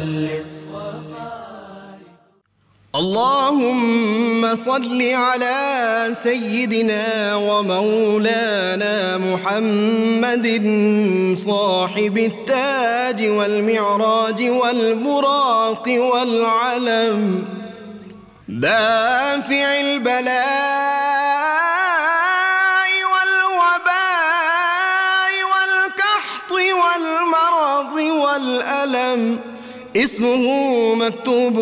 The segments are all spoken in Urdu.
وسلم. اللهم صل على سيدنا ومولانا محمد صاحب التاج والمعراج والبراق والعلم دافع البلاء والوباء والقحط والمرض والألم اسمه مكتوب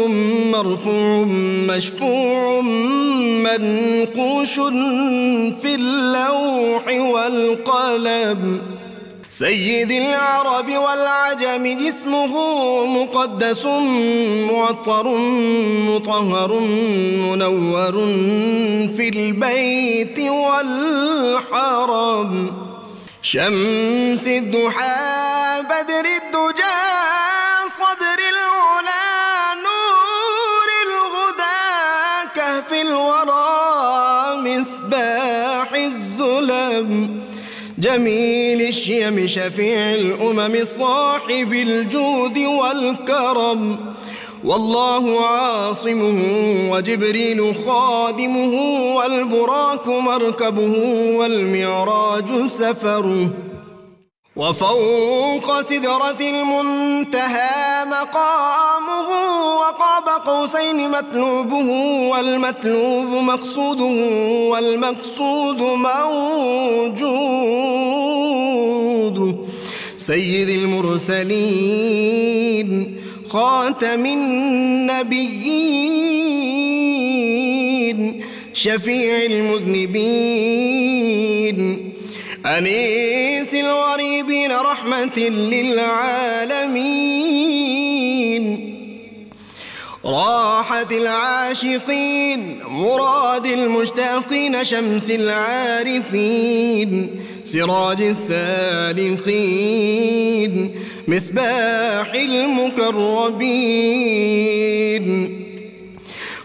مرفوع مشفوع منقوش في اللوح والقلم سيد العرب والعجم اسمه مقدس معطر مطهر منور في البيت والحرم شمس الضحى بدر الدجى صدر العلا نور الهدى كهف الورى مصباح الظلم جميل الشيم شفيع الأمم صاحب الجود والكرم والله عاصمه وجبريل خادمه والبراق مركبه والمعراج سفره وفوق سدرة المنتهى مقامه وقاب قوسين مطلوبه والمطلوب مقصوده والمقصود موجود سيد المرسلين خاتم النبيين شفيع المذنبين أنيس الغريبين رحمة للعالمين راحة العاشقين مراد المشتاقين شمس العارفين سراج السالكين مصباح المقربين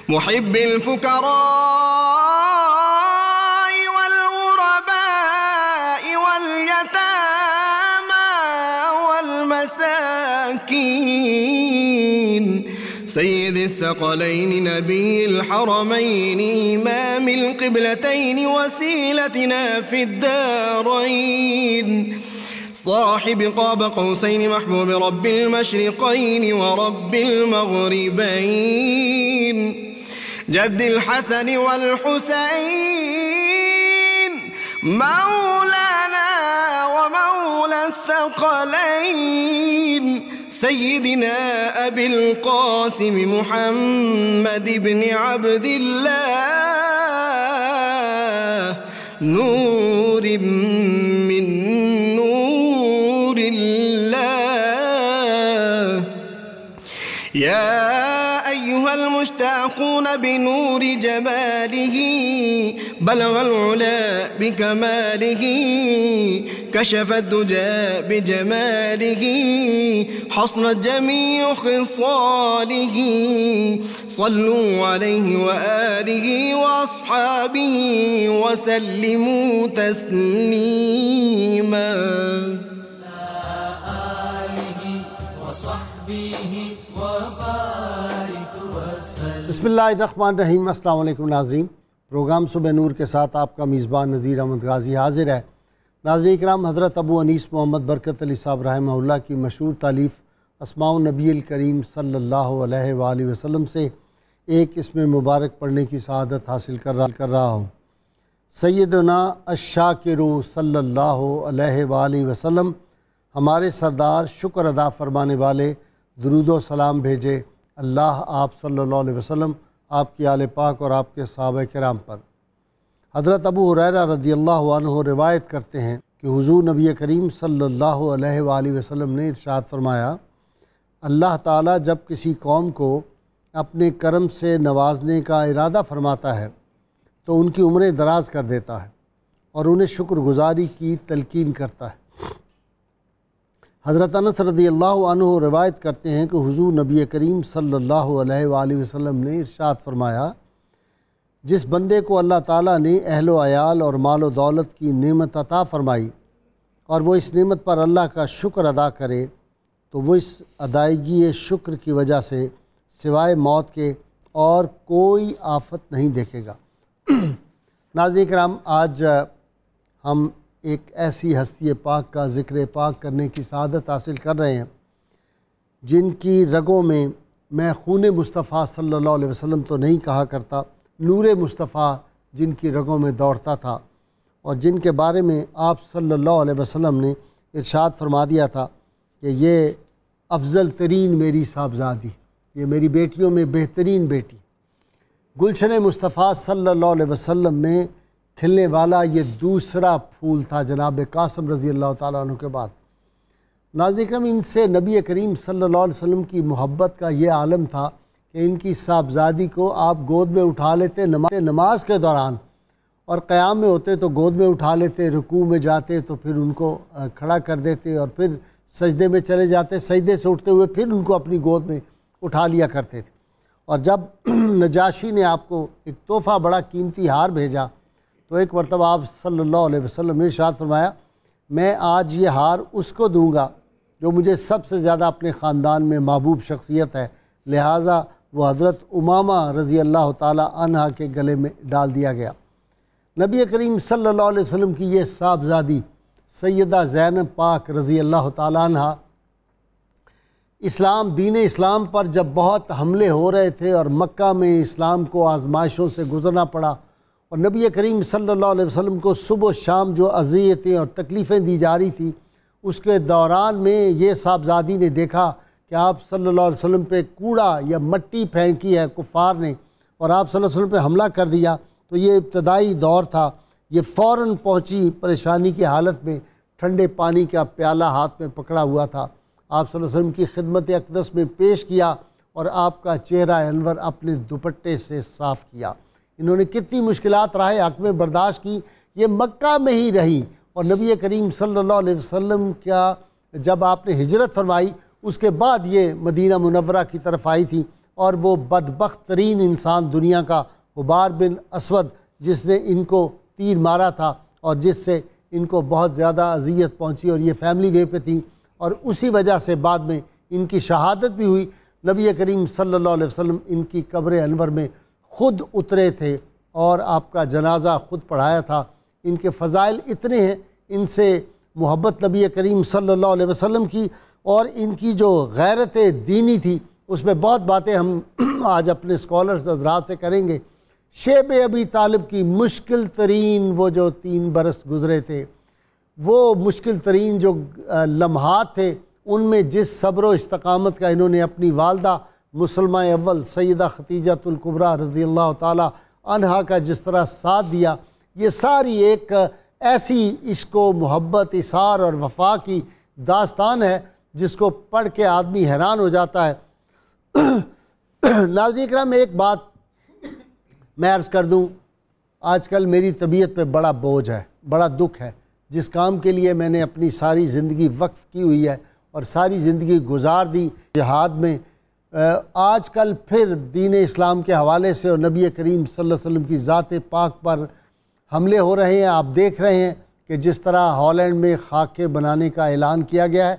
محب الفقراء سيد الثقلين نبي الحرمين إمام القبلتين وسيلتنا في الدارين صاحب قاب قوسين محبوب رب المشرقين ورب المغربين جد الحسن والحسين مولانا ومولى الثقلين سيدنا أبي القاسم محمد بن عبد الله نور من نور الله يا أيها المشتاقون بنور جماله بلغ العلا بكماله كشف الدجى بجماله حصنت جميع خصاله صلوا عليه وآله وأصحابه وسلموا تسليما بسم اللہ الرحمن الرحیم۔ السلام علیکم ناظرین، پروگرام صبح نور کے ساتھ آپ کا میزبان نذیر احمد غازی حاضر ہے۔ ناظرین اکرام، حضرت ابو انیس محمد برکت علی صاحب رحمہ اللہ کی مشہور تالیف اسماء النبی الکریم صلی اللہ علیہ وآلہ وسلم سے ایک اسم مبارک پڑھنے کی سعادت حاصل کر رہا ہوں۔ سیدنا الشاکر صلی اللہ علیہ وآلہ وسلم، ہمارے سردار شکر ادا فرمانے والے، درود و سلام بھیجے اللہ آپ صلی اللہ علیہ وسلم، آپ کی آل پاک اور آپ کے صحابہ کرام پر۔ حضرت ابو ہریرہ رضی اللہ عنہ روایت کرتے ہیں کہ حضور نبی کریم صلی اللہ علیہ وآلہ وسلم نے ارشاد فرمایا، اللہ تعالیٰ جب کسی قوم کو اپنے کرم سے نوازنے کا ارادہ فرماتا ہے تو ان کی عمریں دراز کر دیتا ہے اور انہیں شکر گزاری کی تلقین کرتا ہے۔ حضرت انس رضی اللہ عنہ روایت کرتے ہیں کہ حضور نبی کریم صلی اللہ علیہ وآلہ وسلم نے ارشاد فرمایا، جس بندے کو اللہ تعالیٰ نے اہل و عیال اور مال و دولت کی نعمت عطا فرمائی اور وہ اس نعمت پر اللہ کا شکر ادا کرے تو تو وہ اس ادائیگی شکر کی وجہ سے سوائے موت کے اور کوئی آفت نہیں دیکھے گا۔ ناظرین کرام، آج ہم ایک ایسی ہستی پاک کا ذکر پاک کرنے کی سعادت حاصل کر رہے ہیں جن کی رگوں میں خون مصطفیٰ صلی اللہ علیہ وسلم تو نہیں کہا کرتا، نور مصطفیٰ جن کی رگوں میں دوڑتا تھا، اور جن کے بارے میں آپ صلی اللہ علیہ وسلم نے ارشاد فرما دیا تھا کہ یہ افضل ترین میری صاحبزادی، یہ میری بیٹیوں میں بہترین بیٹی، گلشن مصطفیٰ صلی اللہ علیہ وسلم میں کھلنے والا یہ دوسرا پھول تھا جناب قاسم رضی اللہ تعالیٰ عنہ کے بعد۔ ناظرین اکرام، ان سے نبی کریم صلی اللہ علیہ وسلم کی محبت کا یہ عالم تھا کہ ان کی صاحبزادی کو آپ گود میں اٹھا لیتے نماز کے دوران، اور قیام میں ہوتے تو گود میں اٹھا لیتے، رکوع میں جاتے تو پھر ان کو کھڑا کر دیتے، اور پھر سجدے میں چلے جاتے، سجدے سے اٹھتے ہوئے پھر ان کو اپنی گود میں اٹھا لیا کرتے تھے۔ اور جب نجاشی نے آپ کو ایک تحفہ بڑا قیمتی ہار بھیجا تو ایک مرتبہ آپ صلی اللہ علیہ وسلم نے ارشاد فرمایا، میں آج یہ ہار اس کو دوں گا جو مجھے سب سے زیادہ اپنے خاندان میں محبوب شخصیت ہے، لہٰذا وہ حضرت امامہ رضی اللہ تعالیٰ عنہا کے گلے میں ڈال دیا گیا۔ نبی کریم صلی اللہ علیہ وسلم کی یہ صاحبزادی سیدہ زینب پاک رضی اللہ تعالیٰ عنہا دین اسلام پر جب بہت حملے ہو رہے تھے اور مکہ میں اسلام کو آزمائشوں سے گزرنا پڑا، اور نبی کریم صلی اللہ علیہ وسلم کو صبح و شام جو اذیتیں اور تکلیفیں دی جا رہی تھیں، اس کے دوران میں یہ صاحبزادی نے دیکھا کہ آپ صلی اللہ علیہ وسلم پہ کوڑا یا مٹی پھینکی ہے کفار نے، اور آپ صلی اللہ علیہ وسلم پہ حملہ کر دیا۔ تو یہ ابتدائی دور تھا، یہ فوراً پہنچی پریشانی کی حالت میں، ٹھنڈے پانی کا پیالہ ہاتھ میں پکڑا ہوا تھا، آپ صلی اللہ علیہ وسلم کی خدمت اقدس میں پیش کیا اور آپ کا چہرہ انور اپنے دوپٹے سے صاف کیا۔ انہوں نے کتنی مشکلات راہ حق میں برداشت کی، یہ مکہ میں ہی رہی، اور نبی کریم صلی اللہ علیہ وسلم کا جب آپ نے ہجرت فرمائی اس کے بعد یہ مدینہ منورہ کی طرف آئی تھی، اور وہ بدبخت ترین انسان دنیا کا حبار بن اسود جس نے ان کو تیر مارا تھا اور جس سے ان کو بہت زیادہ اذیت پہنچی، اور یہ فیملی وے پہ تھی، اور اسی وجہ سے بعد میں ان کی شہادت بھی ہوئی۔ نبی کریم صلی اللہ علیہ وسلم ان کی قبر انور میں خود اترے تھے اور آپ کا جنازہ خود پڑھایا تھا۔ ان کے فضائل اتنے ہیں، ان سے محبت نبی کریم صلی اللہ علیہ وسلم کی اور ان کی جو غیرت دینی تھی، اس میں بہت باتیں ہم آج اپنے اسکالرز حضرات سے کریں گے۔ شیب ابی طالب کی مشکل ترین وہ جو 3 برس گزرے تھے، وہ مشکل ترین جو لمحات تھے، ان میں جس صبر و استقامت کا انہوں نے اپنی والدہ مسلمہ اول سیدہ خدیجۃ الکبریٰ رضی اللہ تعالیٰ عنہا کا جس طرح ساتھ دیا، یہ ساری ایک ایسی عشق و محبت، اثار اور وفا کی داستان ہے جس کو پڑھ کے آدمی حیران ہو جاتا ہے۔ ناظرین اکرام، ایک بات میں عرض کر دوں، آج کل میری طبیعت پہ بڑا بوجھ ہے، بڑا دکھ ہے۔ جس کام کے لیے میں نے اپنی ساری زندگی وقف کی ہوئی ہے اور ساری زندگی گزار دی جہاد میں، آج کل پھر دین اسلام کے حوالے سے اور نبی کریم صلی اللہ علیہ وسلم کی ذات پاک پر حملے ہو رہے ہیں۔ آپ دیکھ رہے ہیں کہ جس طرح ہالینڈ میں خاکے بنانے کا اعلان کیا گیا ہے،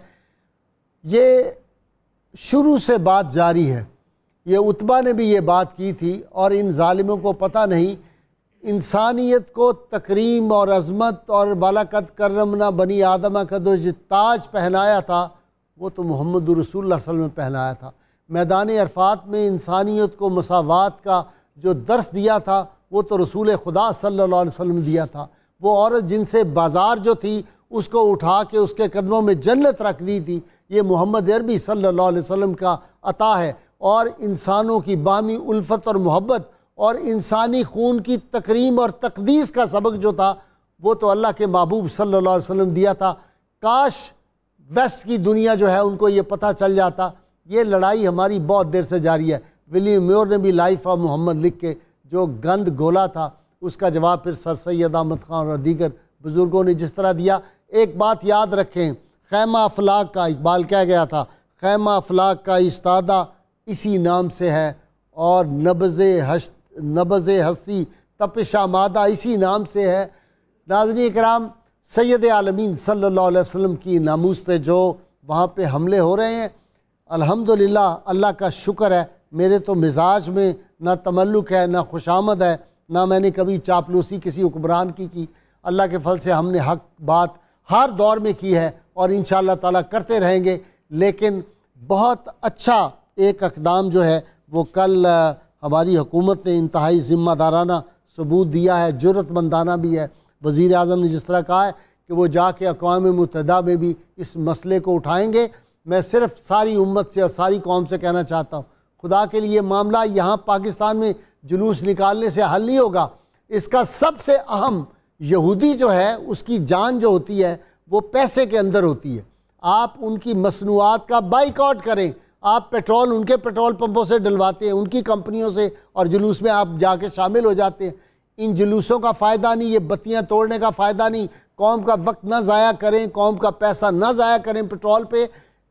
یہ شروع سے بات جاری ہے۔ یہ عتبہ نے بھی یہ بات کی تھی، اور ان ظالموں کو پتہ نہیں انسانیت کو تکریم اور عظمت اور وَلَقَدْ كَرَّمْنَا بنی آدمہ کا جو تاج پہنایا تھا وہ تو محمد رسول اللہ صلی اللہ علیہ وسلم نے پہنایا تھا۔ میدان عرفات میں انسانیت کو مساوات کا جو درس دیا تھا وہ تو رسول خدا صلی اللہ علیہ وسلم دیا تھا۔ وہ عورت جن سے بازار جو تھی اس کو اٹھا کے اس کے قدموں میں جنت رکھ دی تھی، یہ محمد عربی صلی اللہ علیہ وسلم کا عطا ہے۔ اور انسانوں کی باہمی الفت اور محبت اور انسانی خون کی تکریم اور تقدیس کا سبق جو تھا وہ تو اللہ کے محبوب صلی اللہ علیہ وسلم دیا تھا۔ کاش ویسٹ کی دنیا جو ہے ان کو یہ پتہ چل جاتا۔ یہ لڑائی ہماری بہت دیر سے جاری ہے۔ ولیم میور نے بھی لائف آف محمد لکھ کے جو گند گولا تھا اس کا جواب پھر سر سید احمد خان اور دیگر بزرگوں نے جس طرح دیا۔ ایک بات یاد رکھیں، خیمہ افلاک کا اقبال کہہ گیا تھا، خیمہ افلاک کا استادہ اسی نام سے ہے، اور نبض ہستی تپش آمادہ اسی نام سے ہے۔ ناظرین کرام، سید عالمین صلی اللہ علیہ وسلم کی ناموس پہ جو وہاں پہ حملے ہو رہے ہیں۔ الحمدللہ اللہ کا شکر ہے، میرے تو مزاج میں نہ تملق ہے، نہ خوشامد ہے، نہ میں نے کبھی چاپلوسی کسی حکمران کی۔ اللہ کے فضل سے ہم نے حق بات ہر دور میں کی ہے اور انشاءاللہ تعالیٰ کرتے رہیں گے۔ لیکن بہت اچھا ایک اقدام جو ہے وہ کل ہماری حکومت نے انتہائی ذمہ دارانہ ثبوت دیا ہے، جرأت مندانہ بھی ہے۔ وزیر اعظم نے جس طرح کہا ہے کہ وہ جا کے اقوام متحدہ میں بھی اس مسئلے کو اٹھائیں گے، میں صرف ساری امت سے اور ساری قوم سے کہنا چاہتا ہوں، خدا کے لیے معاملہ یہاں پاکستان میں جلوس نکالنے سے حل نہیں ہوگا۔ اس کا سب سے اہم یہودی جو ہے اس کی جان جو ہوتی ہے وہ پیسے کے اندر ہوتی ہے۔ آپ ان کی مصنوعات کا بائیکاٹ کریں، آپ پیٹرول ان کے پیٹرول پمپوں سے ڈلواتے ہیں، ان کی کمپنیوں سے، اور جلوس میں آپ جا کے شامل ہو جاتے ہیں۔ ان جلوسوں کا فائدہ نہیں، یہ بتیاں توڑنے کا فائدہ نہیں، قوم کا وقت نہ ضائع کریں، قوم کا پیسہ نہ ضائع کریں پیٹرول پہ۔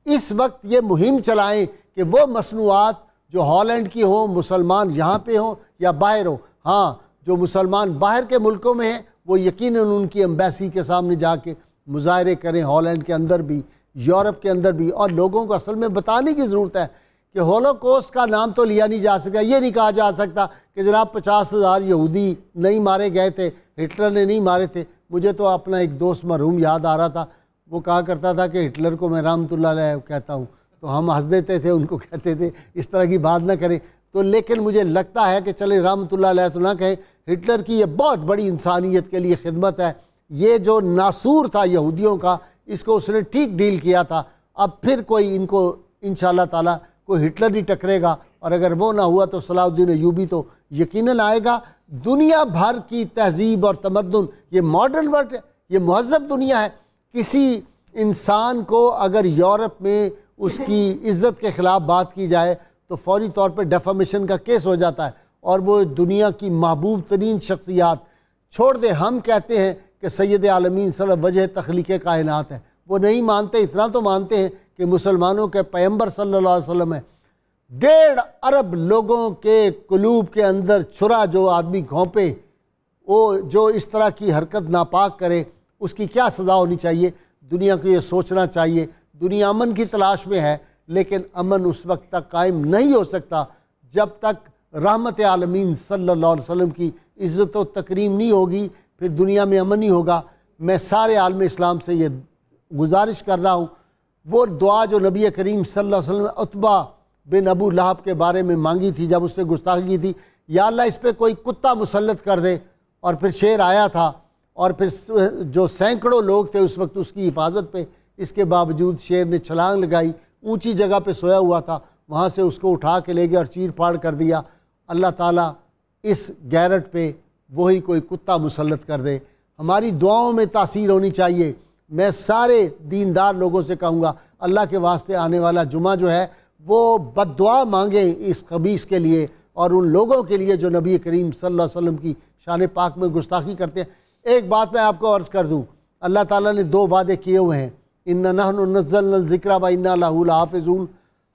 اس وقت یہ مہم چلائیں کہ وہ مصنوعات جو ہالینڈ کی ہوں، مسلمان یہاں پہ ہوں یا باہر ہوں، ہاں جو مسلمان باہر کے ملکوں میں ہیں وہ یقیناً ان کی ایمبیسی کے سامنے جا کے مظاہرے کریں، ہالینڈ کے اندر بھی، یورپ کے اندر بھی۔ اور لوگوں کو اصل میں بتانے کی ضرورت ہے کہ ہولوکوسٹ کا نام تو لیا نہیں جا سکتا، یہ نہیں کہا جا سکتا کہ جناب 50,000 یہودی نہیں مارے گئے تھے، ہٹلر نے نہیں مارے تھے۔ مجھے تو اپنا ایک دوست مرحوم یاد آ رہا تھا، وہ کہا کرتا تھا کہ ہٹلر کو میں رحمۃ اللہ علیہ کہتا ہوں، تو ہم ہنس دیتے تھے، ان کو کہتے تھے اس طرح کی بات نہ کریں۔ تو لیکن مجھے لگتا ہے کہ چلے رحمۃ اللہ علیہ تو نہ کہیں، ہٹلر کی یہ بہت بڑی انسانیت کے لیے خدمت ہے۔ یہ جو ناسور تھا یہودیوں کا، اس کو اس نے ٹھیک ڈیل کیا تھا۔ اب پھر کوئی ان کو انشاءاللہ تعالیٰ کوئی ہٹلر ہی ٹکرے گا، اور اگر وہ نہ ہوا تو صلاح الدین ایوبی تو یقیناً آئے گا۔ دنیا بھر کی تہذیب اور تمدن، یہ ماڈرن ورلڈ ہے، یہ مہذب دنیا ہے۔ کسی انسان کو اگر یورپ میں اس کی عزت کے خلاف بات کی جائے تو فوری طور پہ ڈیفامیشن کا کیس ہو جاتا ہے، اور وہ دنیا کی محبوب ترین شخصیات، چھوڑ دیں ہم کہتے ہیں کہ سید عالمین صلی اللہ علیہ وسلم وجہ تخلیق کائنات ہے، وہ نہیں مانتے، اتنا تو مانتے ہیں کہ مسلمانوں کے پیغمبر صلی اللہ علیہ وسلم ہے۔ 1.5 ارب لوگوں کے قلوب کے اندر چھرا جو آدمی گھونپے، وہ جو اس طرح کی حرکت ناپاک کرے، اس کی کیا سزا ہونی چاہیے؟ دنیا کو یہ سوچنا چاہیے۔ دنیا امن کی تلاش میں ہے، لیکن امن اس وقت تک قائم نہیں ہو سکتا جب تک رحمت عالمین صلی اللہ علیہ وسلم کی عزت و تکریم نہیں ہوگی، پھر دنیا میں امن نہیں ہوگا۔ میں سارے عالم اسلام سے یہ گزارش کر رہا ہوں، وہ دعا جو نبی کریم صلی اللہ علیہ وسلم نے عتبہ بن ابو لہب کے بارے میں مانگی تھی جب اس نے گستاخی کی تھی، یا اللہ اس پہ کوئی کتا مسلط کر دے، اور پھر شیر آیا تھا، اور پھر جو سینکڑوں لوگ تھے اس وقت اس کی حفاظت پہ، اس کے باوجود شیر نے چھلانگ لگائی، اونچی جگہ پہ سویا ہوا تھا، وہاں سے اس کو اٹھا کے لے گیا اور چیر پھاڑ کر دیا۔ اللہ تعالیٰ اس غیرت پہ وہی کوئی کتا مسلط کر دے۔ ہماری دعاؤں میں تاثیر ہونی چاہیے۔ میں سارے دیندار لوگوں سے کہوں گا، اللہ کے واسطے آنے والا جمعہ جو ہے وہ بد دعا مانگیں اس خبیث کے لیے اور ان لوگوں کے لیے جو نبی کریم صلی اللہ علیہ وسلم کی شان پاک میں گستاخی کرتے ہیں۔ ایک بات میں آپ کو عرض کر دوں، اللہ تعالیٰ نے 2 وعدے کیے ہوئے ہیں، اِنَّا نَحْنُ نَزَّلْنَا الذِّكْرَ وَإِنَّا لَهُ لَحَافِظُونَ،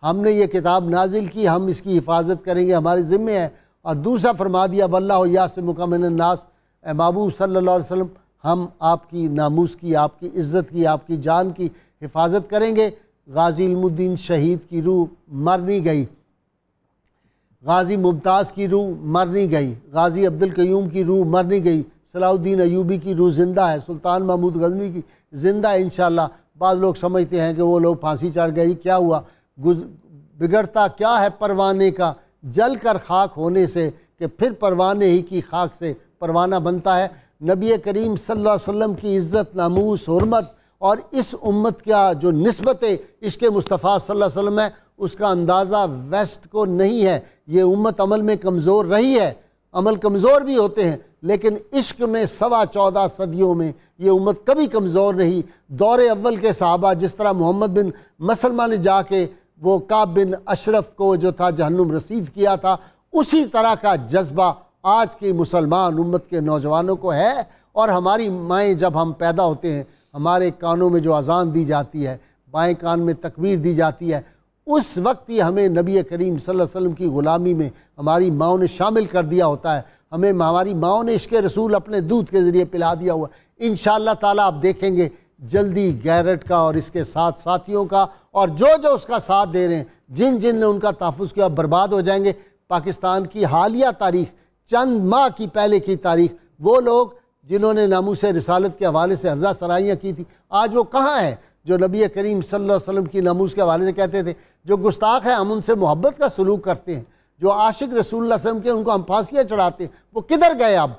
ہم نے یہ کتاب نازل کی، ہم اس کی حفاظت کریں گے، ہمارے ذمے ہے۔ اور دوسرا فرما دیا وَاللَّهُ يَعْصِمُكَ مِنَ النَّاسِ، اے محبوب صلی اللہ علیہ وسلم، ہم آپ کی ناموس کی، آپ کی عزت کی، آپ کی جان کی حفاظت کریں گے۔ غازی علم الدین شہید کی روح مر نہیں گئی، غازی ممتاز کی روح مر نہیں گئی، غازی عبدالقیوم کی روح مر نہیں گئی، صلاح الدین ایوبی کی روح زندہ ہے، سلطان محمود غزنوی کی زندہ ہے انشاءاللہ۔ بعض لوگ سمجھتے ہیں کہ وہ لوگ پھانسی چڑھ گئی، کیا ہوا؟ بگڑتا کیا ہے پروانے کا جل کر خاک ہونے سے، کہ پھر پروانے ہی کی خاک سے پروانہ بنتا ہے۔ نبی کریم صلی اللہ علیہ وسلم کی عزت، ناموس، حرمت اور اس امت کا جو نسبت عشق مصطفیٰ صلی اللہ علیہ وسلم ہے، اس کا اندازہ ویسٹ کو نہیں ہے۔ یہ امت عمل میں کمزور رہی ہے، عمل کمزور بھی ہوتے ہیں، لیکن عشق میں 14.25 صدیوں میں یہ امت کبھی کمزور نہیں۔ دور اول کے صحابہ، جس طرح محمد بن مسلمہ نے جا کے وہ کعب بن اشرف کو جو تھا جہنم رسید کیا تھا، اسی طرح کا جذبہ آج کی مسلمان امت کے نوجوانوں کو ہے۔ اور ہماری مائیں جب ہم پیدا ہوتے ہیں، ہمارے کانوں میں جو اذان دی جاتی ہے، بائیں کان میں تکبیر دی جاتی ہے، اس وقت ہی ہمیں نبی کریم صلی اللہ علیہ وسلم کی غلامی میں ہماری ماؤں نے شامل کر دیا ہوتا ہے۔ ہمیں ہماری ماؤں نے عشق رسول اپنے دودھ کے ذریعے پلا دیا ہوا۔ انشاءاللہ تعالیٰ آپ دیکھیں گے جلدی گیرٹ کا اور اس کے ساتھ ساتھیوں کا اور جو جو اس کا ساتھ دے رہے ہیں، جن جن نے ان کا تحفظ کیا، برباد ہو جائیں گے۔ پاکستان کی حالیہ تاریخ، چند ماہ کی پہلے کی تاریخ، وہ لوگ جنہوں نے ناموس رسالت کے حوالے سے عرضہ سرائیاں کی تھی، آج وہ کہاں ہیں جو نبی کریم صلی اللہ علیہ وسلم کی ناموس کے حوالے سے کہتے تھے؟ جو گستاخ ہیں ہم ان سے محبت کا سلوک کرتے ہیں، جو عاشق رسول اللہ صلی اللہ علیہ وسلم کے ان کو ہم پھانسیاں چڑھاتے ہیں، وہ کدھر گئے اب؟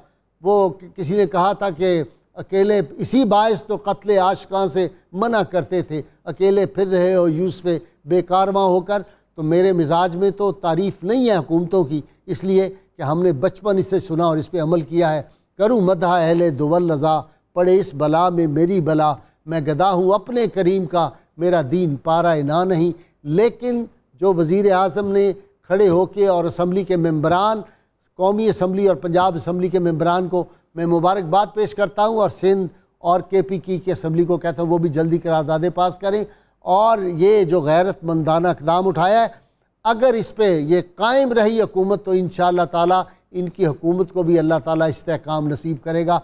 وہ کسی نے کہا تھا کہ اکیلے اسی باعث تو قتل عاشقاں سے منع کرتے تھے، اکیلے پھر رہے ہو یوسف بے کارواں ہو کر۔ تو میرے مزاج میں تو تعریف نہیں ہے حکومتوں کی، اس لیے کہ ہم نے بچپن اس سے سنا اور اس پہ عمل کیا ہے۔ کروں مدح اہل دول رضا، پڑے اس بلا میں میری بلا، میں گدا ہوں اپنے کریم کا، میرا دین پارا نہ نہیں۔ لیکن جو وزیر اعظم نے کھڑے ہو کے اور اسمبلی کے ممبران، قومی اسمبلی اور پنجاب اسمبلی کے ممبران کو میں مبارکباد پیش کرتا ہوں، اور سندھ اور کے پی کی اسمبلی کو کہتا ہوں وہ بھی جلدی قراردادیں پاس کریں، اور یہ جو غیرت مندانہ اقدام اٹھایا ہے، اگر اس پہ یہ قائم رہی حکومت تو انشاءاللہ تعالی ان کی حکومت کو بھی اللہ تعالیٰ استحکام نصیب کرے گا۔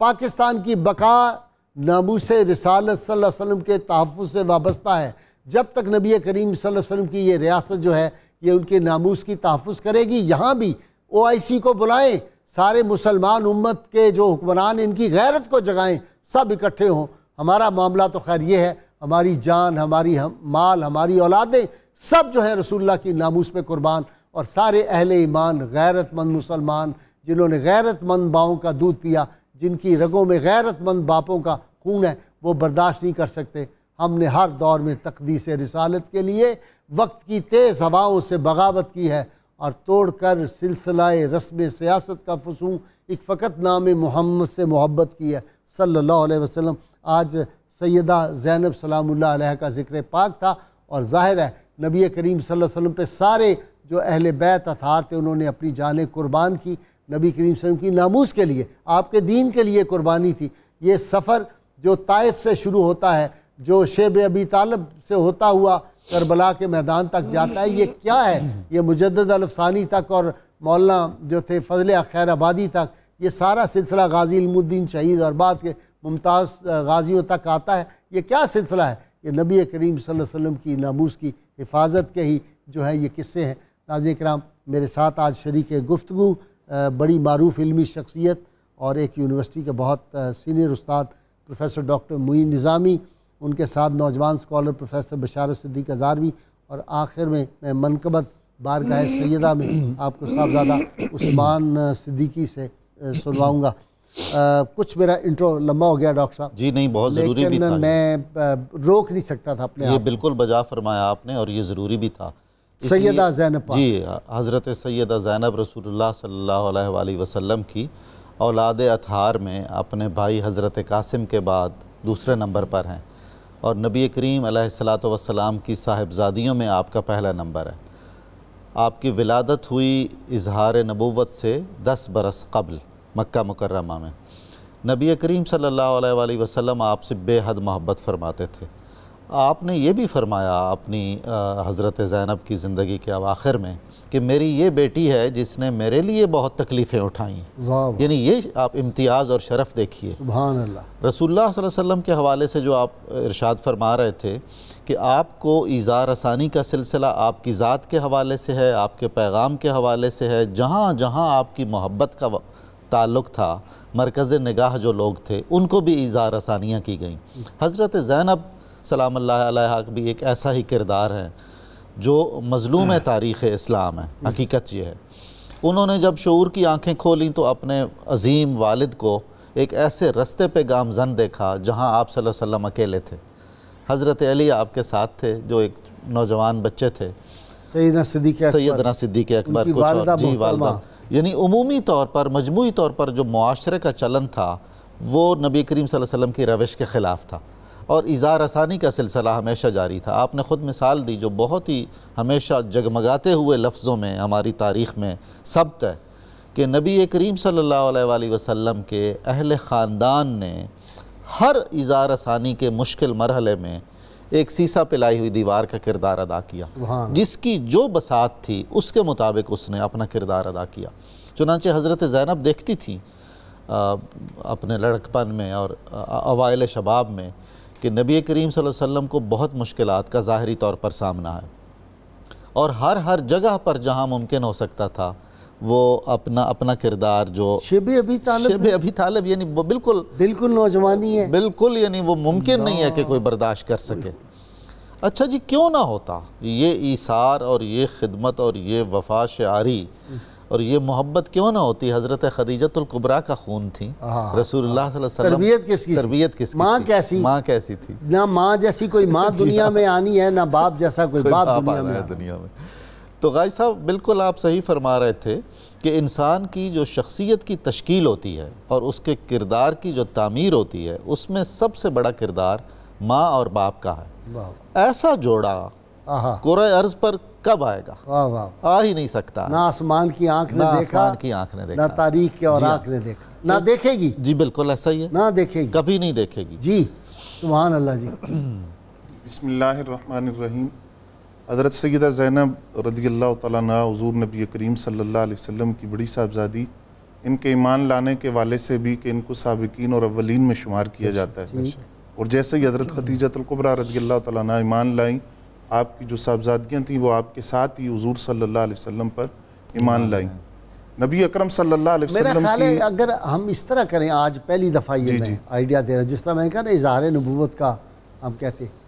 پاکستان کی بقا ناموس رسالت صلی اللہ علیہ وسلم کے تحفظ سے وابستہ ہے۔ جب تک نبی کریم صلی اللہ علیہ وسلم کی یہ ریاست جو ہے یہ ان کے ناموس کی تحفظ کرے گی۔ یہاں بھی OIC کو بلائیں، سارے مسلمان امت کے جو حکمران ان کی غیرت کو جگائیں، سب اکٹھے ہوں۔ ہمارا معاملہ تو خیر یہ ہے، ہماری جان، ہماری مال، ہماری اولادیں سب جو ہیں رسول اللہ کی ناموس پہ قربان، اور سارے اہل ایمان غیرت مند مسلمان جنہوں نے غیرت مند باؤں کا دودھ پیا، جن کی رگوں میں غیرت مند باپوں کا خون ہے، وہ برداشت نہیں کر سکتے۔ ہم نے ہر دور میں تقدیس رسالت کے لیے وقت کی تیز ہواؤں سے بغاوت کی ہے، اور توڑ کر سلسلہ رسم سیاست کا فسوں ایک فقط نام محمد سے محبت کی ہے صلی اللہ علیہ وسلم۔ آج سیدہ زینب سلام اللہ علیہ کا ذکر پاک تھا، اور ظاہر ہے نبی کریم صلی اللہ علیہ وسلم پہ سارے جو اہل بیت اطہار تھے انہوں نے اپنی جانیں قربان کی نبی کریم صلی اللہ علیہ وسلم کی ناموس کے لیے، آپ کے دین کے لیے قربانی تھی۔ یہ سفر جو طائف سے شروع ہوتا ہے، جو شیب ابی طالب سے ہوتا ہوا کربلا کے میدان تک جاتا ہے، یہ کیا ہے؟ یہ مجدد الفسانی تک اور مولانا جو تھے فضل خیر آبادی تک، یہ سارا سلسلہ غازی علم الدین شہید اور بعد کے ممتاز غازیوں تک آتا ہے۔ یہ کیا سلسلہ ہے؟ یہ نبی کریم صلی اللہ علیہ وسلم کی ناموس کی حفاظت کے ہی جو ہے یہ قصے ہیں۔ ناظرین کرام، میرے ساتھ آج شریک گفتگو بڑی معروف علمی شخصیت اور ایک یونیورسٹی کے بہت سینئر استاد پروفیسر ڈاکٹر معین نظامی، ان کے ساتھ نوجوان اسکالر پروفیسر بشارت صدیق ہزاروی، اور آخر میں منقبت بارگاہ سیدہ میں آپ کو صاحبزادہ عثمان صدیقی سے سنواؤں گا۔ کچھ میرا انٹرو لمبا ہو گیا ڈاکٹر صاحب، جی نہیں، بہت ضروری بھی تھا، لیکن میں روک نہیں سکتا تھا اپنے یہ بالکل بجا فرمایا آپ نے، اور یہ ضروری بھی تھا۔ سیدہ زینب پاک، جی، حضرت سیدہ زینب رسول اللہ صلی اللہ علیہ وآلہ وسلم کی اولاد اطہار میں اپنے بھائی حضرت قاسم کے بعد دوسرے نمبر پر ہیں، اور نبی کریم علیہ السلام کی صاحبزادیوں میں آپ کا پہلا نمبر ہے۔ آپ کی ولادت ہوئی اظہار نبوت سے 10 برس قبل مکہ مکرمہ میں۔ نبی کریم صلی اللہ علیہ وآلہ وسلم آپ سے بے حد محبت فرماتے تھے۔ آپ نے یہ بھی فرمایا اپنی حضرت زینب کی زندگی کے اواخر میں کہ میری یہ بیٹی ہے جس نے میرے لیے بہت تکلیفیں اٹھائیں ہیں، یعنی یہ آپ امتیاز اور شرف دیکھیے۔ سبحان اللہ۔ رسول اللہ صلی اللہ علیہ وسلم کے حوالے سے جو آپ ارشاد فرما رہے تھے کہ آپ کو ایذا رسانی کا سلسلہ آپ کی ذات کے حوالے سے ہے، آپ کے پیغام کے حوالے سے ہے، جہاں جہاں آپ کی محبت کا تعلق تھا، مرکز نگاہ جو لوگ تھے ان کو بھی ایذا رسانیاں کی گئیں۔ حضرت زینب سلام اللہ علیہ بھی ایک ایسا ہی کردار ہے جو مظلوم تاریخ اسلام ہے۔ حقیقت یہ ہے، انہوں نے جب شعور کی آنکھیں کھولیں تو اپنے عظیم والد کو ایک ایسے رستے پہ گامزن دیکھا جہاں آپ صلی اللہ علیہ وسلم اکیلے تھے۔ حضرت علی آپ کے ساتھ تھے جو ایک نوجوان بچے تھے، سیدنا صدیق اکبر کچھ اور جی والدہ، یعنی عمومی طور پر مجموعی طور پر جو معاشرے کا چلن تھا وہ نبی کریم صلی اللہ علیہ وسلم کی روش کے خلاف تھا، اور ایذا رسانی کا سلسلہ ہمیشہ جاری تھا۔ آپ نے خود مثال دی جو بہت ہی ہمیشہ جگمگاتے ہوئے لفظوں میں ہماری تاریخ میں ثبت ہے کہ نبی کریم صلی اللہ علیہ وآلہ وسلم کے اہل خاندان نے ہر ایذا رسانی کے مشکل مرحلے میں ایک سیسا پلائی ہوئی دیوار کا کردار ادا کیا، جس کی جو بساط تھی اس کے مطابق اس نے اپنا کردار ادا کیا۔ چنانچہ حضرت زینب دیکھتی تھیں اپنے لڑکپن میں اور اوائل شباب میں کہ نبی کریم صلی اللہ علیہ وسلم کو بہت مشکلات کا ظاہری طور پر سامنا ہے، اور ہر جگہ پر جہاں ممکن ہو سکتا تھا وہ اپنا کردار جو شب ابھی طالب یعنی وہ بالکل نوجوانی ہے، بالکل یعنی وہ ممکن نہیں ہے کہ کوئی برداشت کر سکے۔ اچھا جی، کیوں نہ ہوتا یہ ایثار اور یہ خدمت اور یہ وفا شعاری اور یہ محبت کیوں نہ ہوتی؟ حضرت خدیجۃ الکبریٰ کا خون تھی، رسول اللہ صلی اللہ علیہ وسلم تربیت کس کی ماں کیسی تھی؟ نہ ماں جیسی کوئی ماں دنیا میں آنی ہے، نہ باپ جیسا کوئی باپ دنیا میں۔ تو غازی صاحب بالکل آپ صحیح فرما رہے تھے کہ انسان کی جو شخصیت کی تشکیل ہوتی ہے اور اس کے کردار کی جو تعمیر ہوتی ہے، اس میں سب سے بڑا کردار ماں اور باپ کا ہے۔ ایسا جوڑا کرۂ ارض پر کب آئے گا؟ آ ہی نہیں سکتا۔ نہ آسمان کی آنکھ نے دیکھا، نہ تاریخ کے اور آنکھ نے دیکھا، نہ دیکھے گی۔ جی بالکل ایسا ہی ہے، نہ دیکھے گی، کبھی نہیں دیکھے گی۔ جی سبحان اللہ جی۔ بسم اللہ الرحمن الرحیم۔ حضرت سیدہ زینب رضی اللہ تعالیٰ عنہ حضور نبی کریم صلی اللہ علیہ وسلم کی بڑی صاحبزادی، ان کے ایمان لانے کے والے سے بھی کہ ان کو سابقین اور اولین میں شمار کیا جاتا ہے، اور جیسے ہی حضرت خدیجۃ الکبریٰ رضی اللہ تعالیٰ عنہ ایمان لائیں، آپ کی جو صاحبزادیاں تھیں وہ آپ کے ساتھ ہی حضور صلی اللہ علیہ وسلم پر ایمان لائیں۔ نبی اکرم صلی اللہ علیہ وسلم میرا خیال ہے اگر ہم اس طرح کریں، آج پہلی دفعہ یہ میں آئیڈیا دے رہا ہوں، جس طرح میں نے کہا نا اظہار نبوت کا ہم کہتے ہیں،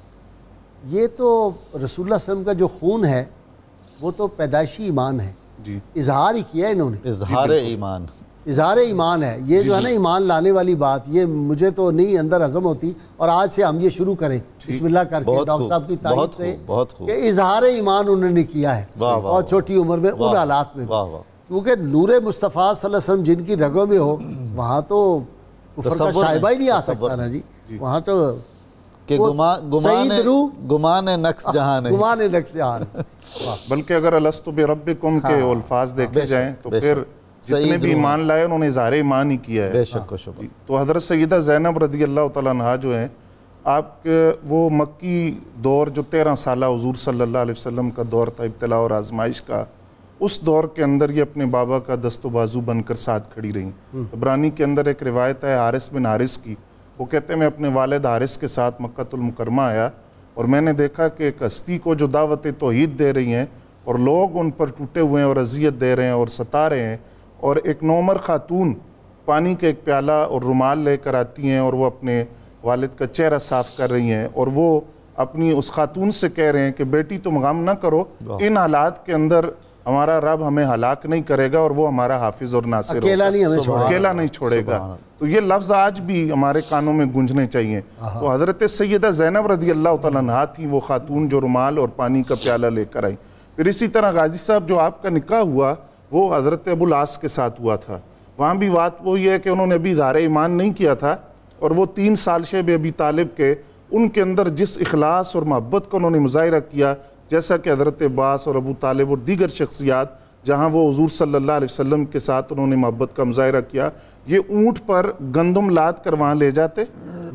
یہ تو رسول اللہ صلی اللہ علیہ وسلم کا جو خون ہے وہ تو پیدائشی ایمان ہے، جی اظہار ہی کیا ہے انہوں نے، اظہار ایمان ہے یہ جو ہے نا ایمان لانے والی بات، یہ مجھے تو نہیں اندر ہضم ہوتی، اور آج سے ہم یہ شروع کریں بسم اللہ کر کے ڈاکٹر صاحب کی تعریف سے کہ اظہار ایمان انہوں نے کیا ہے اور چھوٹی عمر میں ان حالات میں، کیونکہ نور مصطفیٰ صلی اللہ علیہ وسلم جن کی رگوں میں ہو وہاں تو کفر کا شائبہ ہی نہیں آ سکتا نا جی، وہاں تو کہ گمان نقص جہان ہے۔ بلکہ اگر الستو بربکم کے الفاظ دیکھے جائیں تو پھر جتنے بھی ایمان لائے انہوں نے اظہار ایمان ہی کیا ہے۔ بے شک و شبہ۔ تو حضرت سیدہ زینب رضی اللہ تعالیٰ عنہ جو ہیں، آپ کے وہ مکی دور جو 13 سالہ حضور صلی اللہ علیہ وسلم کا دور تھا ابتلاء اور آزمائش کا، اس دور کے اندر یہ اپنے بابا کا دست و بازو بن کر ساتھ کھڑی رہیں۔ طبرانی کے اندر ایک روایت ہے حارث بن حارث کی، وہ کہتے ہیں میں اپنے والد حارث کے ساتھ مکہ المکرمہ آیا اور میں نے دیکھا کہ ایک ہستی کو جو دعوت توحید دے رہی ہیں اور لوگ ان پر ٹوٹے ہوئے ہیں اور اذیت دے رہے ہیں اور ستا رہے ہیں، اور ایک نومر خاتون پانی کا ایک پیالہ اور رومال لے کر آتی ہیں اور وہ اپنے والد کا چہرہ صاف کر رہی ہیں، اور وہ اپنی اس خاتون سے کہہ رہے ہیں کہ بیٹی تم غم نہ کرو، ان حالات کے اندر ہمارا رب ہمیں ہلاک نہیں کرے گا اور وہ ہمارا حافظ اور ناصر اکیلا نہیں چھوڑے گا۔ تو یہ لفظ آج بھی ہمارے کانوں میں گونجنے چاہیے۔ تو حضرت سیدہ زینب رضی اللہ تعالیٰ عنہا تھی وہ خاتون جو رومال اور پانی کا پیالہ لے کر آئی۔ پھر اسی طرح غازی صاحب جو آپ کا نکاح ہوا وہ حضرت ابو العاص کے ساتھ ہوا تھا، وہاں بھی بات وہی ہے کہ انہوں نے ابھی اظہار ایمان نہیں کیا تھا، اور وہ 3 سال شیب ابی طالب کے ان کے اندر جس اخلاص اور محبت کا انہوں نے مظاہرہ کیا، جیسا کہ حضرت عباس اور ابو طالب اور دیگر شخصیات جہاں وہ حضور صلی اللہ علیہ وسلم کے ساتھ انہوں نے محبت کا مظاہرہ کیا، یہ اونٹ پر گندم لاد کر وہاں لے جاتے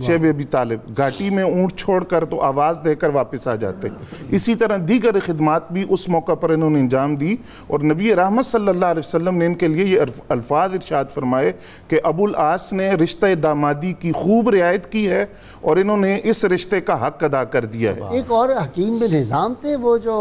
شیب ابی طالب، گھاٹی میں اونٹ چھوڑ کر تو آواز دے کر واپس آ جاتے۔ اسی طرح دیگر خدمات بھی اس موقع پر انہوں نے انجام دی، اور نبی رحمت صلی اللہ علیہ وسلم نے ان کے لیے یہ الفاظ ارشاد فرمائے کہ ابو العاص نے رشتہ دامادی کی خوب رعایت کی ہے اور انہوں نے اس رشتے کا حق ادا کر دیا ہے۔ ایک اور حکیم بن حزام تھے وہ جو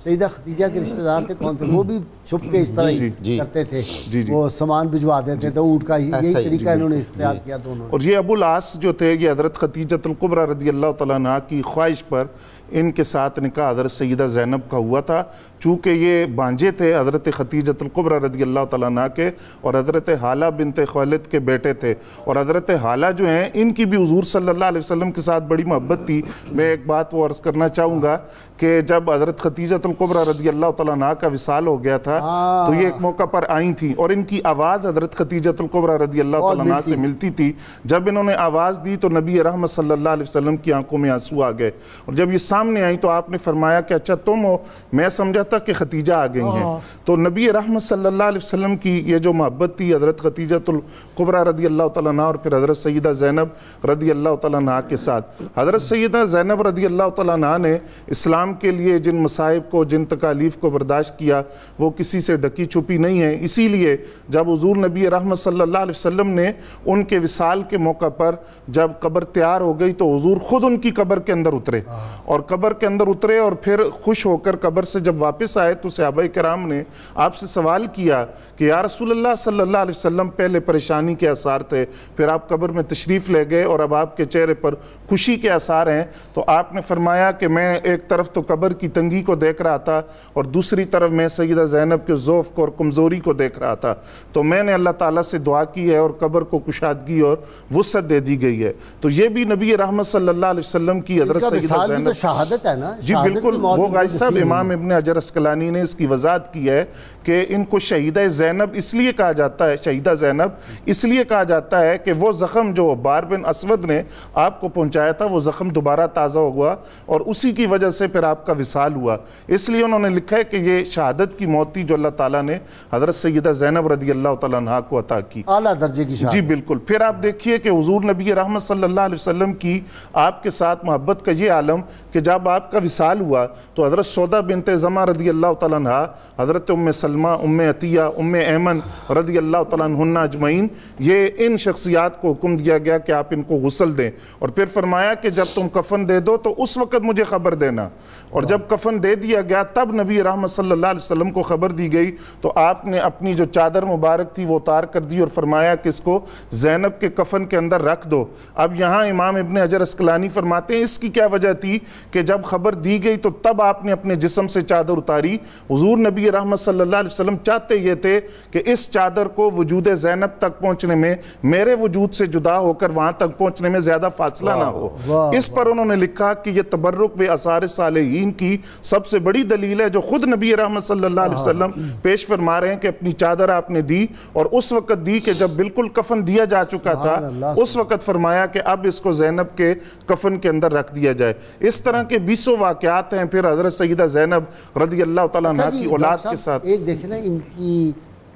سیدہ خدیجہ کے رشتہ دار تھے، کون تھے؟ وہ بھی چھپ کے اس طرح ہی کرتے تھے، وہ سامان بھجوا دیتے تھے اونٹ کا، یہی طریقہ انہوں نے اختیار کیا دونوں۔ اور یہ ابو العاص جو تھے یہ حضرت خدیجۃ الکبریٰ رضی اللہ تعالیٰ عنہ کی خواہش پر ان کے ساتھ نکاح حضرت سیدہ زینب کا ہوا تھا، چونکہ یہ بانجے تھے حضرت خدیجۃ الکبریٰ رضی اللہ تعالیٰ عنہ کے، اور حضرت حالہ بنت خویلد کے بیٹے تھے، اور حضرت حالہ جو ہیں ان کی بھی حضور صلی اللہ علیہ وسلم کے ساتھ بڑی محبت تھی۔ میں ایک بات وہ عرض کرنا چاہوں گا کہ جب حضرت خدیجۃ الکبریٰ رضی اللہ تعالیٰ عنہ کا وصال ہو گیا تھا تو یہ ایک موقع پر آئی تھیں، اور ان کی آواز حضرت خدیجۃ الکبریٰ رضی اللہ تعالیٰ عنہ سے ملتی تھی۔ جب انہوں نے آواز دی تو نبی رحمت صلی اللہ علیہ وسلم کی آنکھوں میں آنسو آ گئے، اور جب یہ سامنے آئیں تو آپ نے فرمایا کہ اچھا تم ہو، میں سمجھا تھا کہ ختیجہ آ گئی ہیں۔ تو نبی رحمت صلی اللہ علیہ وسلم کی یہ جو محبت تھی حضرت ختیجۃ الکبریٰ رضی اللہ تعالیٰ عنہ اور پھر حضرت سیدہ زینب رضی اللہ تعالیٰ عنہ کے ساتھ، حضرت سیدہ زینب رضی اللہ تعالیٰ عنہ نے اسلام کے لیے جن مصائب کو، جن تکالیف کو برداشت کیا وہ کسی سے ڈکی چھپی نہیں ہے۔ اسی لیے جب حضور نبی رحمت صلی اللہ علیہ وسلم نے ان کے وصال کے موقع پر جب قبر تیار ہو گئی تو حضور خود ان کی قبر کے اندر اترے، اور قبر کے اندر اترے اور پھر خوش ہو کر قبر سے جب واپس آئے تو صحابہ کرام نے آپ سے سوال کیا کہ یا رسول اللہ صلی اللہ علیہ وسلم پہلے پریشانی کے آثار تھے، پھر آپ قبر میں تشریف لے گئے اور اب آپ کے چہرے پر خوشی کے آثار ہیں۔ تو آپ نے فرمایا کہ میں ایک طرف تو قبر کی تنگی کو دیکھ رہا تھا اور دوسری طرف میں سیدہ زینب کے ضعف کو اور کمزوری کو دیکھ رہا تھا، تو میں نے اللہ تعالیٰ سے دعا کی ہے اور قبر کو کشادگی اور وسعت دے دی گئی ہے۔ تو یہ بھی نبی رحمت صلی اللہ علیہ وسلم کی حضرت سیدہ زینب شہادت ہے نا، جی بالکل، وہ غازی صاحب امام ابن حجر اسقلانی نے اس کی وضاحت کی ہے کہ ان کو شہیدہ زینب اس لیے کہا جاتا ہے، شہیدہ زینب اس لیے کہا جاتا ہے کہ وہ زخم جو بار بن اسود نے آپ کو پہنچایا تھا وہ زخم دوبارہ تازہ ہوا اور اسی کی وجہ سے پھر آپ کا وصال ہوا، اس لیے انہوں نے لکھا ہے کہ یہ شہادت کی موت تھی جو اللہ تعالیٰ نے حضرت سیدہ زینب رضی اللہ تعالیٰ عنہ کو عطا کی، اعلیٰ درجے کی شہادت۔ جی بالکل۔ پھر آپ دیکھیے کہ حضور نبی رحمت صلی اللہ علیہ وسلم کی آپ کے ساتھ محبت کا یہ عالم کہ جب آپ کا وصال ہوا تو حضرت سودہ بنت زمع رضی اللہ تعالیٰ عنہ، حضرت ام سلمہ، ام عطیہ، ام ایمن رضی اللہ تعالیٰ عنہ اجمعین، یہ ان شخصیات کو حکم دیا گیا کہ آپ ان کو غسل دیں، اور پھر فرمایا کہ جب تم کفن دے دو تو اس وقت مجھے خبر دینا، اور جب کفن دے دیا گیا تب نبی رحمت صلی اللہ علیہ وسلم کو خبر دی گئی تو آپ نے اپنی جو چادر مبارک تھی وہ اتار کر دی اور فرمایا کہ اس کو زینب کے کفن کے اندر رکھ دو۔ اب یہاں امام ابن حجر اسقلانی فرماتے ہیں اس کی کیا وجہ تھی کہ جب خبر دی گئی تو تب آپ نے اپنے جسم سے چادر اتاری۔ حضور نبی رحمت صلی اللہ علیہ وسلم چاہتے یہ تھے کہ اس چادر کو وجود زینب تک پہنچنے میں میرے وجود سے جدا ہو کر وہاں تک پہنچنے میں زیادہ فاصلہ نہ ہو، اس پر انہوں نے لکھا کہ یہ تبرک بے آثار صالحین کی سب سے بڑی دلیل ہے جو خود نبی رحمت صلی اللہ علیہ وسلم پیش فرما رہے ہیں کہ اپنی چادر آپ نے دی اور اس وقت دی کہ جب بالکل کفن دیا جا چکا تھا اس وقت فرمایا کہ اب اس کو زینب کے کفن کے اندر رکھ دیا جائے۔ اس طرح کے 20 واقعات ہیں پھر حضرت سیدہ زینب رضی اللہ تعالیٰ عنہ کی اولاد کے ساتھ۔ ایک دیکھیں نا ان کی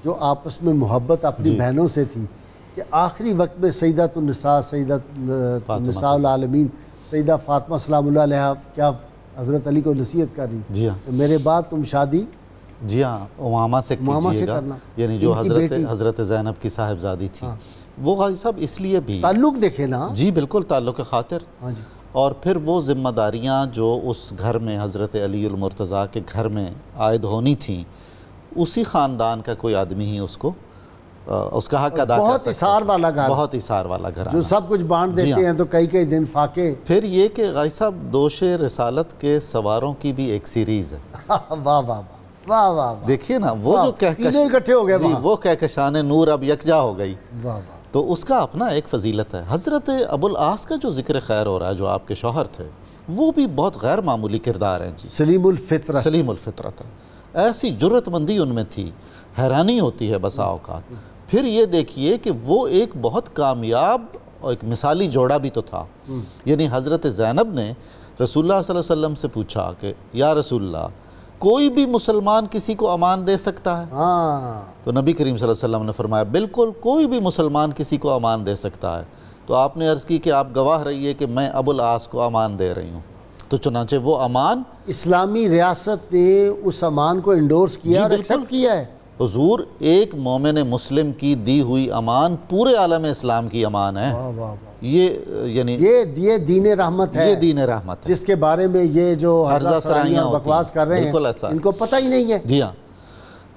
جو آپس میں محبت اپنی بہنوں سے تھی کہ آخری وقت میں سیدۃ النساء، سیدۃ النساء العالمین سیدہ فاطمہ سلام اللہ علیہ کیا حضرت علی کو نصیحت کر رہی، جی ہاں، میرے بعد تم شادی جی ہاں امامہ سے کیجئے گا، یعنی جو حضرت زینب کی صاحبزادی تھی وہ غازی صاحب اس لیے بھی تعلق دیکھے نا، جی بالکل تعلق خاطر، اور پھر وہ ذمہ داریاں جو اس گھر میں حضرت علی المرتضیٰ کے گھر میں عائد ہونی تھیں اسی خاندان کا کوئی آدمی ہی اس کو اس کا حق ادا کر بہت اثار والا گھر، بہت اثار والا گھر جو سب کچھ بانٹ دیتے ہیں تو کئی دن فاقے۔ پھر یہ کہ غازی صاحب دوش رسالت کے سواروں کی بھی ایک سیریز ہے، واہ واہ واہ واہ واہ، دیکھیے نا وہ جو اکٹھے ہو گئے وہ کہکشان نور اب یکجا ہو گئی، واہ واہ، تو اس کا اپنا ایک فضیلت ہے۔ حضرت ابو العاص کا جو ذکر خیر ہو رہا ہے جو آپ کے شوہر تھے وہ بھی بہت غیر معمولی کردار ہیں جی، سلیم الفطرت، سلیم الفطرت ہے، ایسی جرت مندی ان میں تھی، حیرانی ہوتی ہے بسا اوقات۔ پھر یہ دیکھیے کہ وہ ایک بہت کامیاب اور ایک مثالی جوڑا بھی تو تھا، یعنی حضرت زینب نے رسول اللہ صلی اللہ علیہ وسلم سے پوچھا کہ یا رسول اللہ کوئی بھی مسلمان کسی کو امان دے سکتا ہے؟ تو نبی کریم صلی اللہ علیہ وسلم نے فرمایا بالکل کوئی بھی مسلمان کسی کو امان دے سکتا ہے۔ تو آپ نے عرض کی کہ آپ گواہ رہیے کہ میں ابو العاص کو امان دے رہی ہوں، تو چنانچہ وہ امان اسلامی ریاست نے اس امان کو انڈورس کیا اور ایکسپٹ کیا ہے۔ حضور ایک مومن مسلم کی دی ہوئی امان پورے عالم اسلام کی امان ہے، یہ یعنی یہ دین رحمت ہے، یہ دین رحمت ہے جس کے بارے میں یہ جو حرزہ سرائیاں بکواس کر رہے ہیں ان کو پتہ ہی نہیں ہے۔ جی ہاں،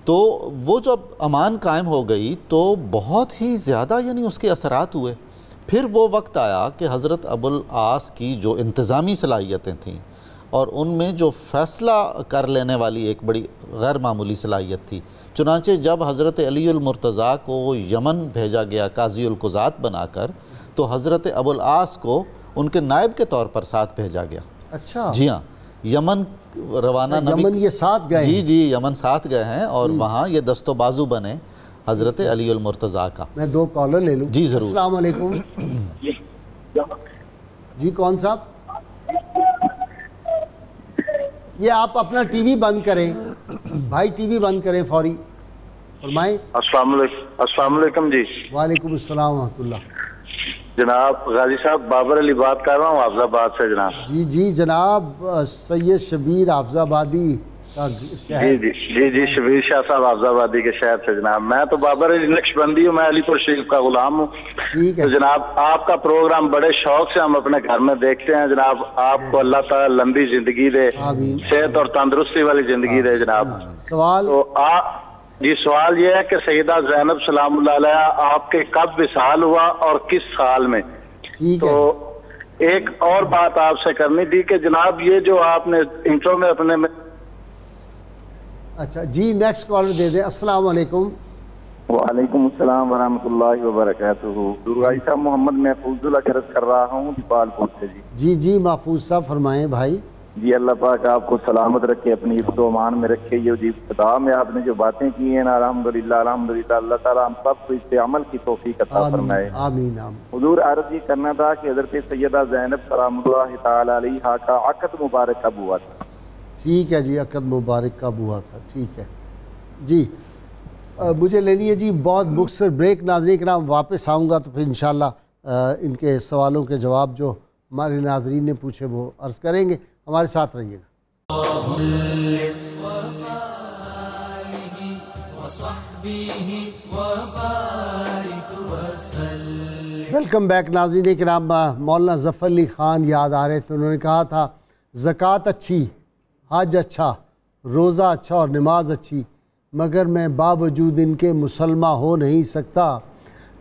تو وہ جب امان قائم ہو گئی تو بہت ہی زیادہ یعنی اس کے اثرات ہوئے۔ پھر وہ وقت آیا کہ حضرت ابو العاص کی جو انتظامی صلاحیتیں تھیں اور ان میں جو فیصلہ کر لینے والی ایک بڑی غیر معمولی صلاحیت تھی، چنانچہ جب حضرت علی المرتضیٰ کو یمن بھیجا گیا قاضی القضات بنا کر تو حضرت ابو العاص کو ان کے نائب کے طور پر ساتھ بھیجا گیا۔ اچھا جی ہاں، یمن روانہ یمن یہ ساتھ گئے ہیں؟ جی یمن ساتھ گئے ہیں اور وہاں یہ دست و بازو بنے حضرت علی المرتضیٰ کا۔ میں 2 کالر لے لوں؟ جی ضرور۔ السلام علیکم جی، کون صاحب؟ یہ آپ اپنا ٹی وی بند کریں بھائی، ٹی وی بند کریں فوری، فرمائیں۔ السلام علیکم جی۔ وعلیکم السلام ورحمۃ اللہ۔ جناب غازی صاحب بابر علی بات کر رہا ہوں حافظ آباد سے جناب۔ جی جی جناب، سید شبیر حافظ آبادی کا شہر۔ جی شبیر شاہ صاحب حافظ آبادی کے شہر سے جناب۔ میں تو بابر علی نقش بندی ہوں، میں علی پور شریف کا غلام ہوں۔ ٹھیک ہے تو جناب آپ کا پروگرام بڑے شوق سے ہم اپنے گھر میں دیکھتے ہیں جناب۔ آپ کو اللہ تعالیٰ لمبی زندگی دے، آمین، صحت اور تندرستی والی زندگی دے جناب۔ سوال؟ تو جی سوال یہ ہے کہ سیدہ زینب سلام اللہ علیہ آپ کے کب وصال ہوا اور کس سال میں؟ ٹھیک ہے۔ تو ایک اور بات آپ سے کرنی تھی کہ جناب یہ جو آپ نے انٹرو میں اپنے میں اچھا جی، نیکسٹ کالر دے دیں۔ السلام علیکم۔ وعلیکم السلام ورحمۃ اللہ وبرکاتہ۔ درگائی صاحب محمد محفوظ اللہ عرض کر رہا ہوں دیپال پور سے جی۔ جی جی محفوظ صاحب فرمائیں بھائی۔ جی اللہ پاک آپ کو سلامت رکھے، اپنی حفظ و امان میں رکھے۔ یہ جی ابتدا میں آپ نے جو باتیں کی ہیں نا الحمدللہ اللہ تعالیٰ ہم سب کو اس پہ عمل کی توفیق عطا فرمائے۔ آمین آمین۔ حضور عرض یہ کرنا تھا کہ حضرت سیدہ زینب سلام اللہ تعالی علیہا کا عقد مبارک کب ہوا تھا؟ ٹھیک ہے جی، عقد مبارک کب ہوا تھا؟ ٹھیک ہے جی، مجھے لینی ہے جی بہت مختصر بریک۔ ناظرین کرام واپس آؤں گا تو پھر انشاءاللہ ان کے سوالوں کے جواب جو ہمارے ناظرین نے پوچھے وہ عرض کریں گے۔ ہمارے ساتھ رہیے گا۔ ویلکم بیک ناظرین کرام۔ مولانا ظفر علی خان یاد آ رہے تھے، انہوں نے کہا تھا زکوٰۃ اچھی، حج اچھا، روزہ اچھا اور نماز اچھی، مگر میں باوجود ان کے مسلمان ہو نہیں سکتا۔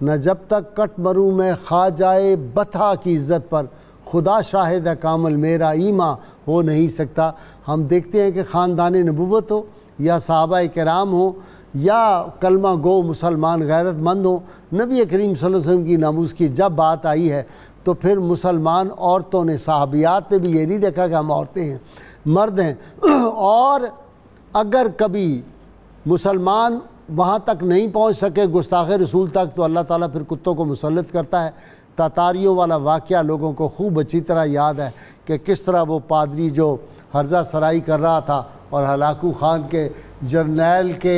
نہ جب تک کٹ مروں میں کھا جائے بطحا کی عزت پر، خدا شاہد ہے کامل میرا ایمان ہو نہیں سکتا۔ ہم دیکھتے ہیں کہ خاندان نبوت ہو یا صحابہ کرام ہو یا کلمہ گو مسلمان غیرت مند ہو، نبی کریم صلی اللہ علیہ وسلم کی ناموس کی جب بات آئی ہے تو پھر مسلمان عورتوں نے، صحابیات نے بھی یہ نہیں دیکھا کہ ہم عورتیں ہیں، مرد ہیں۔ اور اگر کبھی مسلمان وہاں تک نہیں پہنچ سکے گستاخ رسول تک، تو اللہ تعالیٰ پھر کتوں کو مسلط کرتا ہے۔ تاتاریوں والا واقعہ لوگوں کو خوب اچھی طرح یاد ہے کہ کس طرح وہ پادری جو حرزہ سرائی کر رہا تھا اور ہلاکو خان کے جرنیل کے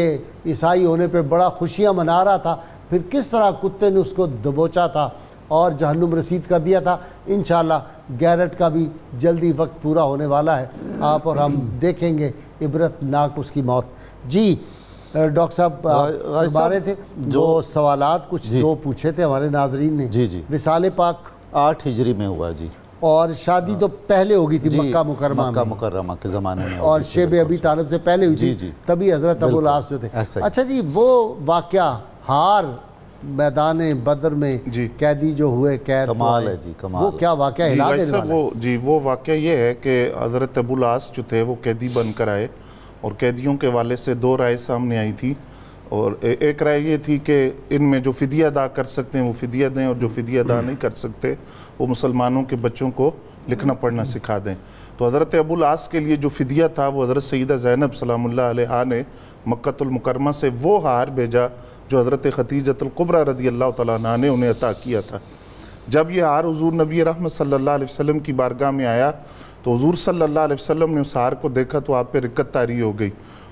عیسائی ہونے پہ بڑا خوشیاں منا رہا تھا، پھر کس طرح کتے نے اس کو دبوچا تھا اور جہنم رسید کر دیا تھا۔ انشاءاللہ گیرٹ کا بھی جلدی وقت پورا ہونے والا ہے، آپ اور ہم دیکھیں گے عبرت ناک اس کی موت۔ جی ڈاکٹر صاحب بتا رہے تھے جو سوالات کچھ دو پوچھے تھے ہمارے ناظرین نے۔ جی جی، وصال پاک 8 ہجری میں ہوا جی، اور شادی تو پہلے ہو گئی تھی مکہ مکرمہ کے زمانے میں، اور شیب ابی طالب سے پہلے ہوئی تھی، تبھی حضرت ابو العاص جو تھے۔ اچھا جی، وہ واقعہ ہار میدان بدر میں قیدی جو ہوئے، قید کمال ہے جی، کمال، وہ کیا واقعہ ہلا دینے والا ہے؟ جی وہ واقعہ یہ ہے کہ حضرت ابو العاص جو تھے وہ قیدی بن کر آئے، اور قیدیوں کے والے سے 2 رائے سامنے آئی تھی، اور ایک رائے یہ تھی کہ ان میں جو فدیہ ادا کر سکتے ہیں وہ فدیہ دیں، اور جو فدیہ ادا نہیں کر سکتے وہ مسلمانوں کے بچوں کو لکھنا پڑھنا سکھا دیں۔ تو حضرت ابو العاص کے لیے جو فدیہ تھا وہ حضرت سیدہ زینب سلام اللہ علیہا نے مکہ المکرمہ سے وہ ہار بھیجا جو حضرت خدیجۃ الکبریٰ رضی اللہ تعالیٰ عنہا نے انہیں عطا کیا تھا۔ جب یہ ہار حضور نبی رحمت صلی اللہ علیہ وسلم کی بارگاہ میں آیا تو حضور صلی اللہ علیہ وسلم نے اس ہار کو دیکھا تو آپ پہ رقت طاری ہو گئی،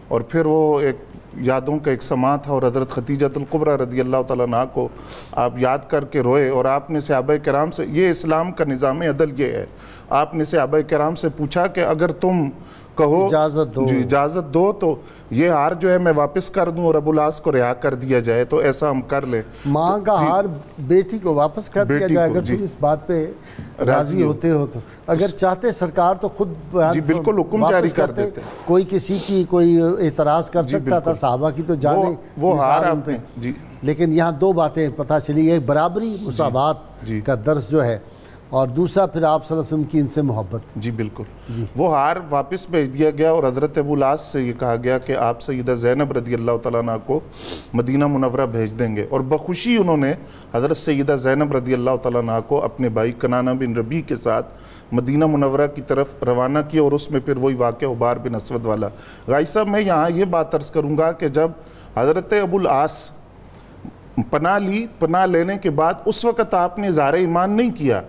اور پھر وہ ایک یادوں کا ایک سماع تھا، اور حضرت خدیجۃ الکبریٰ رضی اللہ تعالیٰ عنہا کو آپ یاد کر کے روئے، اور آپ نے صحابہ کرام سے، یہ اسلام کا نظام عدل یہ ہے، آپ نے صحابہ کرام سے پوچھا کہ اگر تم کہو اجازت دو تو یہ ہار جو ہے میں واپس کر دوں اور ابو العاص کو رہا کر دیا جائے، تو ایسا ہم کر لیں۔ ماں کا ہار بیٹی کو واپس کر دیا جائے، اگر تم اس بات پہ راضی ہوتے ہو تو، اگر چاہتے سرکار تو خود بالکل حکم جاری کر دیتے، کوئی کسی کی کوئی اعتراض کر سکتا تھا، صحابہ کی تو جانے وہ ہار آپ پہ۔ لیکن یہاں 2 باتیں پتہ چلی، ایک برابری مساوات کا درس جو ہے، اور دوسرا پھر آپ صلی اللہ علیہ وسلم کی ان سے محبت۔ جی بالکل، وہ ہار واپس بھیج دیا گیا، اور حضرت ابو العاص سے یہ کہا گیا کہ آپ سیدہ زینب رضی اللہ تعالیٰ عنہ کو مدینہ منورہ بھیج دیں گے، اور بخوشی انہوں نے حضرت سیدہ زینب رضی اللہ تعالیٰ عنہ کو اپنے بھائی کنانہ بن ربیع کے ساتھ مدینہ منورہ کی طرف روانہ کیا، اور اس میں پھر وہی واقعہ عبار بن اسود والا۔ غازی صاحب میں یہاں یہ بات عرض کروں گا کہ جب حضرت ابو العاص پناہ لی، پناہ لینے کے بعد اس وقت آپ نے اظہار ایمان نہیں کیا،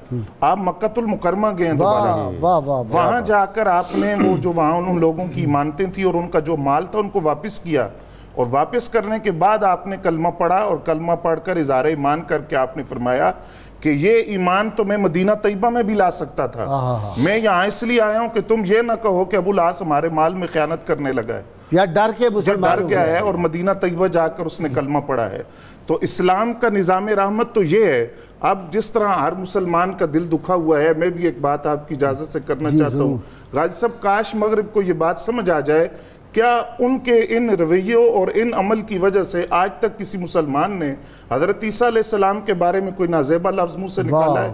آپ مکہ المکرمہ گئے دوبارہ، وہاں جا کر آپ نے وہ جو وہاں ان لوگوں کی ایمانتیں تھیں اور ان کا جو مال تھا ان کو واپس کیا، اور واپس کرنے کے بعد آپ نے کلمہ پڑھا، اور کلمہ پڑھ کر اظہار ایمان کر کے آپ نے فرمایا کہ یہ ایمان تو میں مدینہ طیبہ میں بھی لا سکتا تھا، میں یہاں اس لیے آیا ہوں کہ تم یہ نہ کہو کہ ابو العاص ہمارے مال میں خیانت کرنے لگا ہے، یا ڈر کے مسلمان ڈر گیا ہے، اور مدینہ طیبہ جا کر اس نے کلمہ پڑھا ہے۔ تو اسلام کا نظام رحمت تو یہ ہے۔ اب جس طرح ہر مسلمان کا دل دکھا ہوا ہے، میں بھی ایک بات آپ کی اجازت سے کرنا چاہتا ہوں غازی صاحب، کاش مغرب کو یہ بات سمجھ آ جائے، کیا ان کے ان رویوں اور ان عمل کی وجہ سے آج تک کسی مسلمان نے حضرت عیسیٰ علیہ السلام کے بارے میں کوئی نازیبہ لفظ منہ سے نکالا ہے،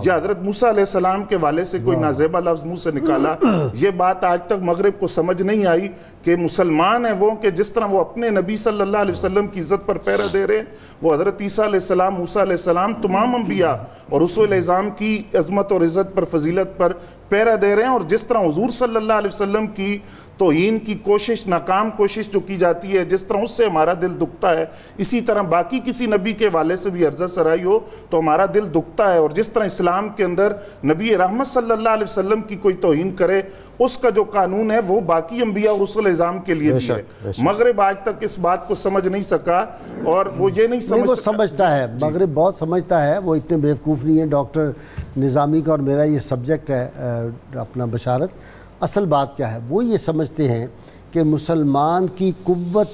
یا حضرت موسیٰ علیہ السلام کے والے سے کوئی نازیبہ لفظ منہ سے نکالا؟ یہ بات آج تک مغرب کو سمجھ نہیں آئی کہ مسلمان ہیں وہ کہ جس طرح وہ اپنے نبی صلی اللہ علیہ وسلم کی عزت پر پہرا دے رہے ہیں، وہ حضرت عیسیٰ علیہ السلام، موسیٰ علیہ السلام، تمام انبیاء اور رسول اعظام کی عظمت اور عزت پر، فضیلت پر پہرا دے رہے ہیں، اور جس طرح حضور صلی اللہ علیہ وسلم کی توہین کی کوشش، ناکام کوشش جو کی جاتی ہے، جس طرح اس سے ہمارا دل دکھتا ہے، اسی طرح باقی کسی نبی کے والے سے بھی عرضہ سرائی ہو تو ہمارا دل دکھتا ہے، اور جس طرح اسلام کے اندر نبی رحمت صلی اللہ علیہ وسلم کی کوئی توہین کرے، اس کا جو قانون ہے وہ باقی انبیاء اور رسول اعظام کے لیے بھی ہے۔ مغرب آج تک اس بات کو سمجھ نہیں سکا، اور وہ یہ نہیں سمجھ وہ سمجھتا ہے، مغرب بہت سمجھتا ہے، وہ اتنے بیوقوف نہیں ہے۔ ڈاکٹر نظامی کا اور میرا یہ سبجیکٹ ہے اپنا بشارت، اصل بات کیا ہے، وہ یہ سمجھتے ہیں کہ مسلمان کی قوت